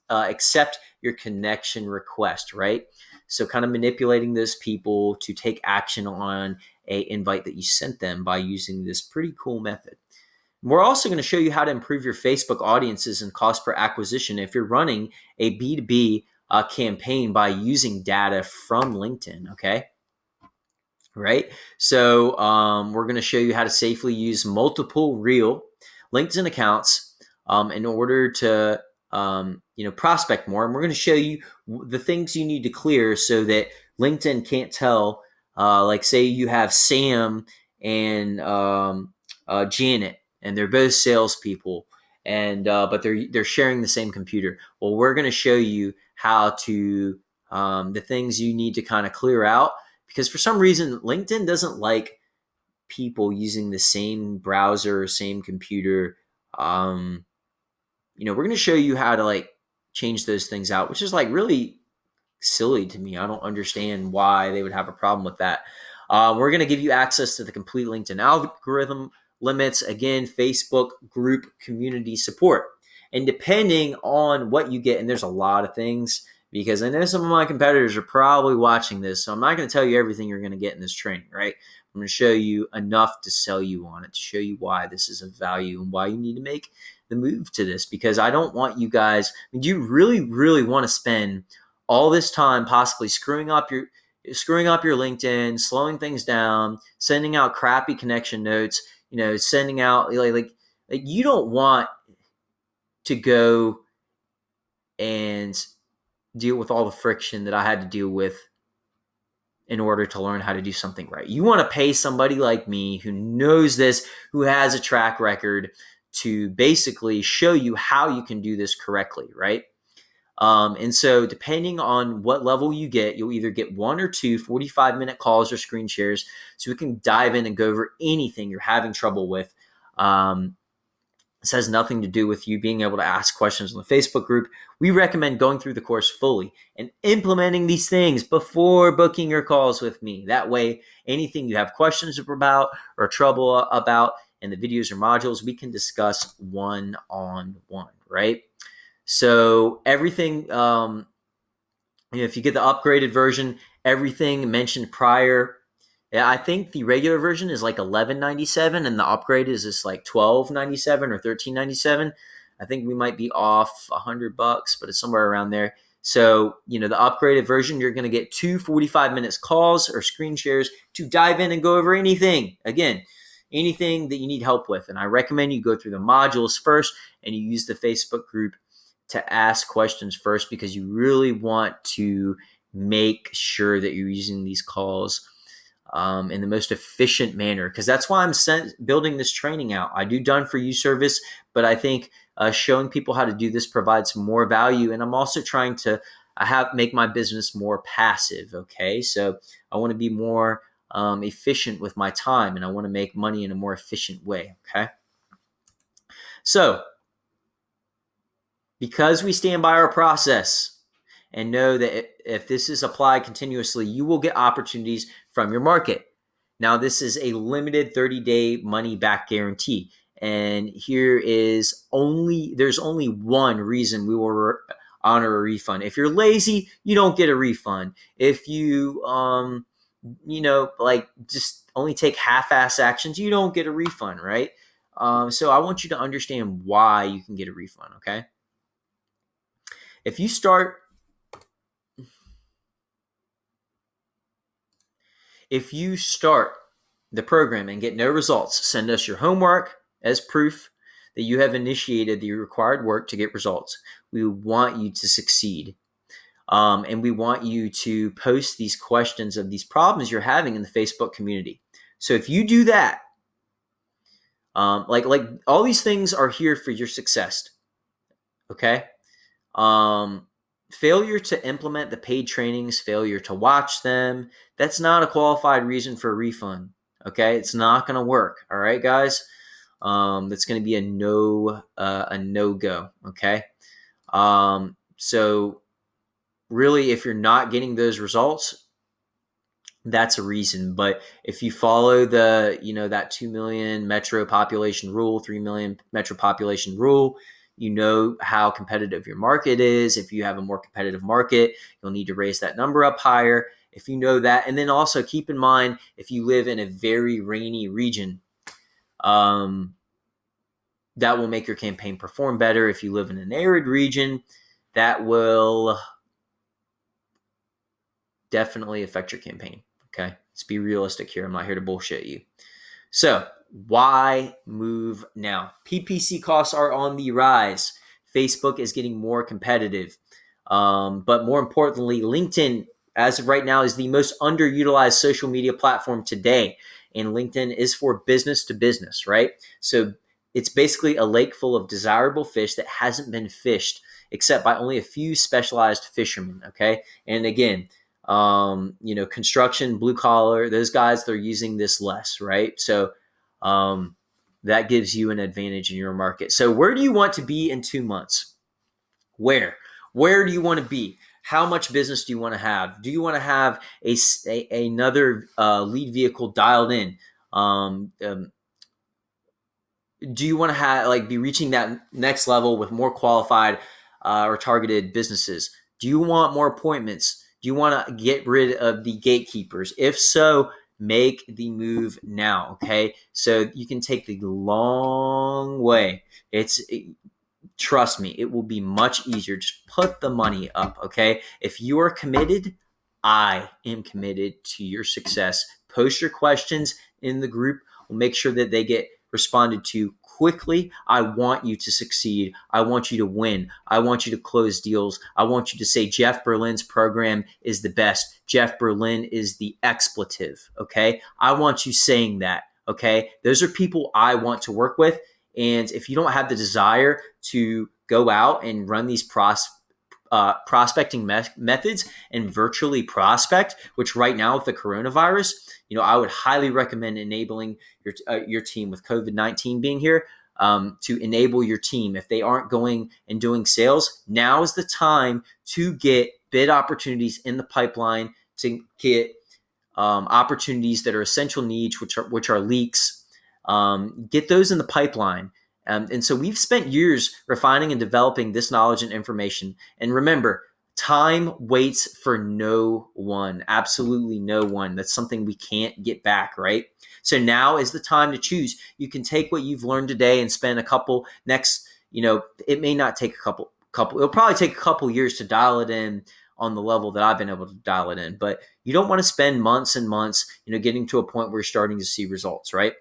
accept your connection request, right? So kind of manipulating those people to take action on a invite that you sent them by using this pretty cool method. We're also going to show you how to improve your Facebook audiences and cost per acquisition if you're running a B2B campaign by using data from LinkedIn, okay? Right? So we're going to show you how to safely use multiple real LinkedIn accounts in order to prospect more. And we're going to show you the things you need to clear so that LinkedIn can't tell, like say you have Sam and Janet, and they're both salespeople, and but they're sharing the same computer. Well, we're going to show you how to the things you need to kind of clear out, because for some reason LinkedIn doesn't like people using the same browser, same computer. We're going to show you how to like change those things out, which is like really silly to me. I don't understand why they would have a problem with that. We're going to give you access to the complete LinkedIn algorithm limits, again, Facebook group community support. And depending on what you get, and there's a lot of things, because I know some of my competitors are probably watching this, so I'm not going to tell you everything you're going to get in this training, right? I'm going to show you enough to sell you on it, to show you why this is of value and why you need to make the move to this, because I don't want you guys, do you really, really want to spend all this time possibly screwing up your LinkedIn, slowing things down, sending out crappy connection notes, sending out like you don't want to go and deal with all the friction that I had to deal with in order to learn how to do something right. You want to pay somebody like me who knows this, who has a track record, to basically show you how you can do this correctly, right? And so depending on what level you get, you'll either get 1 or 2 45-minute calls or screen shares, so we can dive in and go over anything you're having trouble with. This has nothing to do with you being able to ask questions in the Facebook group. We recommend going through the course fully and implementing these things before booking your calls with me. That way, anything you have questions about or trouble about in the videos or modules, we can discuss one-on-one, right? So everything, if you get the upgraded version, everything mentioned prior, I think the regular version is like $11.97 and the upgrade is just like $12.97 or $13.97. I think we might be off $100, but it's somewhere around there. So, the upgraded version, you're going to get 2 45-minute calls or screen shares to dive in and go over anything. Again, anything that you need help with. And I recommend you go through the modules first and you use the Facebook group to ask questions first, because you really want to make sure that you're using these calls in the most efficient manner, because that's why I'm building this training out. I do done for you service, but I think showing people how to do this provides more value. And I'm also trying to make my business more passive. Okay. So I want to be more efficient with my time, and I want to make money in a more efficient way. Okay. So because we stand by our process and know that if this is applied continuously, you will get opportunities from your market. Now, this is a limited 30-day money back guarantee. And there's only one reason we will honor a refund. If you're lazy, you don't get a refund. If you, just only take half-ass actions, you don't get a refund, right? So I want you to understand why you can get a refund, okay? If you start the program and get no results, send us your homework as proof that you have initiated the required work to get results. We want you to succeed. And we want you to post these questions of these problems you're having in the Facebook community. So if you do that, like all these things are here for your success. Okay. Failure to implement the paid trainings, failure to watch them, that's not a qualified reason for a refund. Okay, it's not going to work. All right, guys, that's going to be a no go. Okay, so really, if you're not getting those results, that's a reason. But if you follow that 2 million metro population rule, 3 million metro population rule, you know how competitive your market is. If you have a more competitive market, you'll need to raise that number up higher. If you know that, and then also keep in mind, if you live in a very rainy region, that will make your campaign perform better. If you live in an arid region, that will definitely affect your campaign. Okay, let's be realistic here. I'm not here to bullshit you. So why move now? PPC costs are on the rise. Facebook is getting more competitive. But more importantly, LinkedIn as of right now, is the most underutilized social media platform today. And LinkedIn is for business to business, right? So it's basically a lake full of desirable fish that hasn't been fished except by only a few specialized fishermen. Okay. And again, construction, blue collar, those guys, they're using this less, right? So, that gives you an advantage in your market. So where do you want to be in 2 months? Where do you want to be? How much business do you want to have? Do you want to have another lead vehicle dialed in? Um, um, do you want to have be reaching that next level with more qualified or targeted businesses? Do you want more appointments? Do you want to get rid of the gatekeepers? If so, make the move now. Okay, so you can take the long way. Trust me, it will be much easier. Just put the money up, okay? If you are committed, I am committed to your success. Post your questions in the group. We'll make sure that they get responded to quickly. I want you to succeed. I want you to win. I want you to close deals. I want you to say Jeff Berlin's program is the best. Jeff Berlin is the expletive, okay? I want you saying that, okay? Those are people I want to work with. And if you don't have the desire to go out and run these prospecting methods and virtually prospect, which right now with the coronavirus, I would highly recommend enabling your team with COVID-19 being here, to enable your team. If they aren't going and doing sales, now is the time to get bid opportunities in the pipeline, to get opportunities that are essential needs, which are leaks. Get those in the pipeline. And so we've spent years refining and developing this knowledge and information. And remember, time waits for no one, absolutely no one. That's something we can't get back, right? So now is the time to choose. You can take what you've learned today and spend a couple it may not take it'll probably take a couple years to dial it in on the level that I've been able to dial it in. But you don't want to spend months and months, getting to a point where you're starting to see results, right?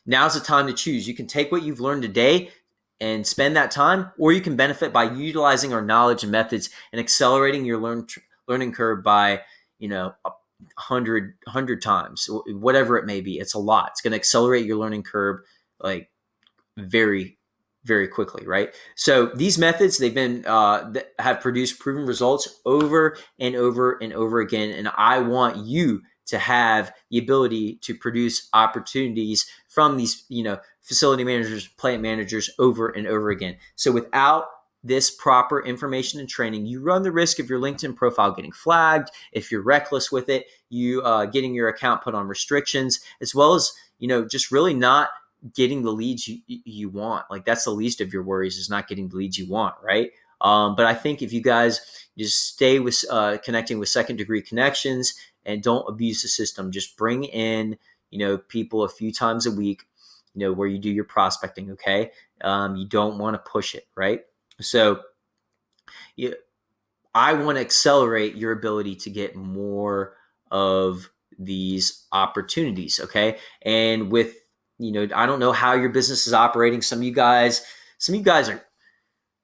Now's the time to choose. You can take what you've learned today and spend that time, or you can benefit by utilizing our knowledge and methods and accelerating your learning curve by, 100 times, whatever it may be. It's a lot. It's going to accelerate your learning curve like very, very quickly, right? So these methods, they've been have produced proven results over and over and over again, and I want you to have the ability to produce opportunities from these, facility managers, plant managers over and over again. So without this proper information and training, you run the risk of your LinkedIn profile getting flagged. If you're reckless with it, you getting your account put on restrictions, as well as, just really not getting the leads you want. Like, that's the least of your worries, is not getting the leads you want, right? But I think if you guys just stay with connecting with second degree connections and don't abuse the system, just bring in, people a few times a week, where you do your prospecting. Okay. You don't want to push it, right? So I want to accelerate your ability to get more of these opportunities. Okay. And with, I don't know how your business is operating. Some of you guys are,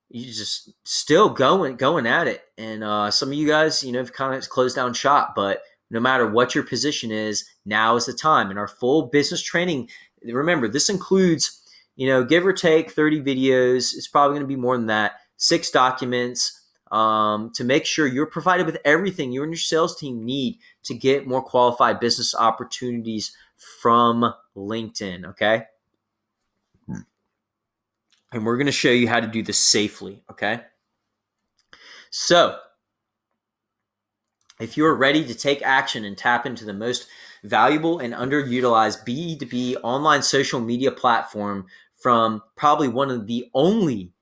you just still going at it. And some of you guys, have kind of closed down shop, but no matter what your position is, now is the time. And our full business training, remember, this includes, give or take 30 videos. It's probably going to be more than that. 6 documents, to make sure you're provided with everything you and your sales team need to get more qualified business opportunities from LinkedIn. Okay. And we're going to show you how to do this safely. Okay. So if you're ready to take action and tap into the most valuable and underutilized B2B online social media platform from probably one of the only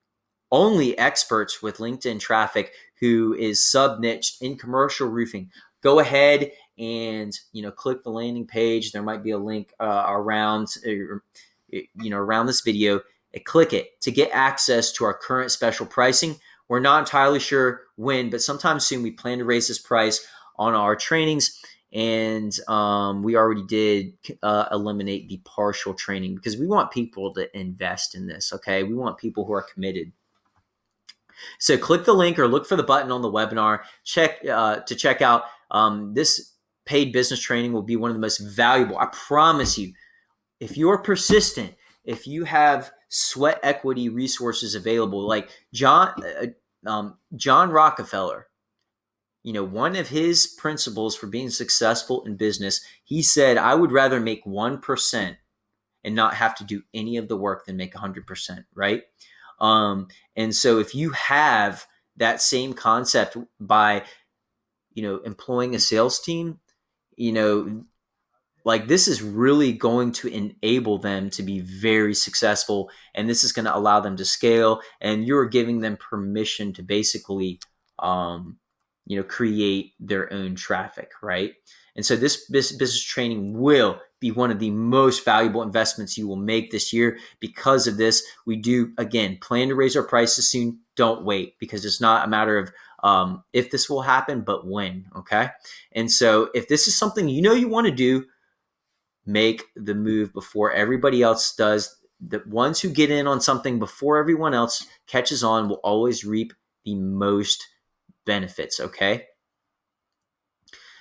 experts with LinkedIn traffic who is sub-niched in commercial roofing, go ahead and, click the landing page. There might be a link around this video. Click it to get access to our current special pricing. We're not entirely sure when, but sometime soon we plan to raise this price on our trainings. And we already did eliminate the partial training because we want people to invest in this. Okay. We want people who are committed. So click the link or look for the button on the webinar. Check out this paid business training will be one of the most valuable. I promise you, if you're persistent, if you have sweat equity resources available, like John Rockefeller, one of his principles for being successful in business, he said, I would rather make 1% and not have to do any of the work than make 100%, right? And so if you have that same concept by, employing a sales team, you know, like this is really going to enable them to be very successful, and this is going to allow them to scale, and you're giving them permission to basically create their own traffic, right? And so this business training will be one of the most valuable investments you will make this year. Because of this, we do, again, plan to raise our prices soon. Don't wait, because it's not a matter of if this will happen, but when. Okay. And so if this is something you want to do, make the move before everybody else does. The ones who get in on something before everyone else catches on will always reap the most benefits. Okay.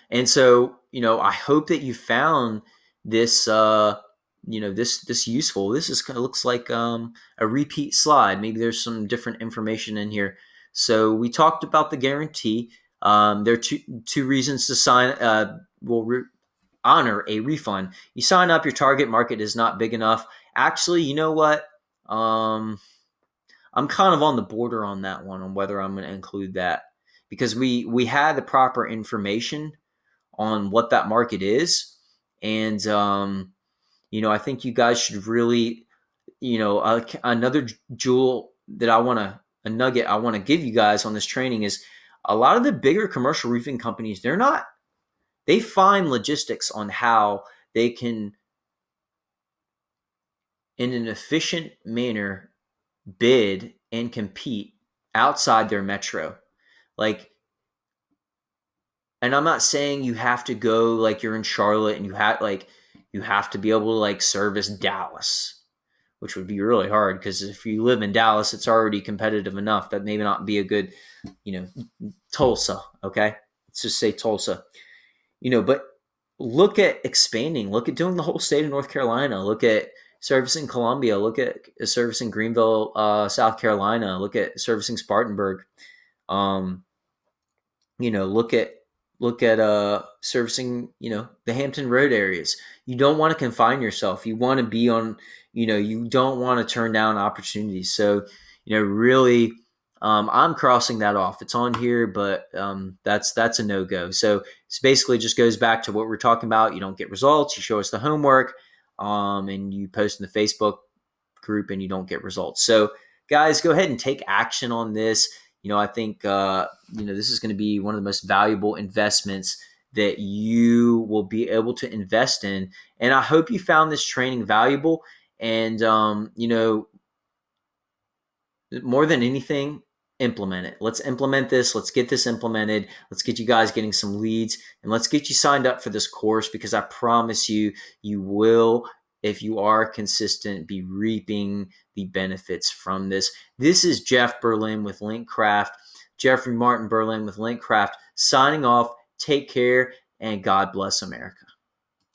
And so, I hope that you found this, this useful. This is kind of looks like a repeat slide. Maybe there's some different information in here. So we talked about the guarantee. There are two reasons to sign. Honor a refund. You sign up, your target market is not big enough. Actually, you know what? I'm kind of on the border on that one, on whether I'm going to include that, because we had the proper information on what that market is, and I think you guys should really, another jewel that a nugget I want to give you guys on this training is a lot of the bigger commercial roofing companies, they find logistics on how they can, in an efficient manner, bid and compete outside their metro. Like, and I'm not saying you have to go like you're in Charlotte and you have to be able to like service Dallas, which would be really hard, because if you live in Dallas, it's already competitive enough. That may not be a good, Tulsa. Okay. Let's just say Tulsa. But look at expanding. Look at doing the whole state of North Carolina. Look at servicing Columbia. Look at servicing Greenville, South Carolina. Look at servicing Spartanburg. Look at servicing, the Hampton Road areas. You don't want to confine yourself. You want to be on, you don't want to turn down opportunities. So, really, I'm crossing that off. It's on here, but that's a no-go. So it's basically just goes back to what we're talking about. You don't get results. You show us the homework, and you post in the Facebook group, and you don't get results. So guys, go ahead and take action on this. I think, this is going to be one of the most valuable investments that you will be able to invest in. And I hope you found this training valuable. And, more than anything, implement it. Let's implement this. Let's get this implemented. Let's get you guys getting some leads, and let's get you signed up for this course, because I promise you, you will, if you are consistent, be reaping the benefits from this. This is Jeff Berlin with LinkedCraft, Jeffrey Martin Berlin with LinkedCraft, signing off. Take care, and God bless America.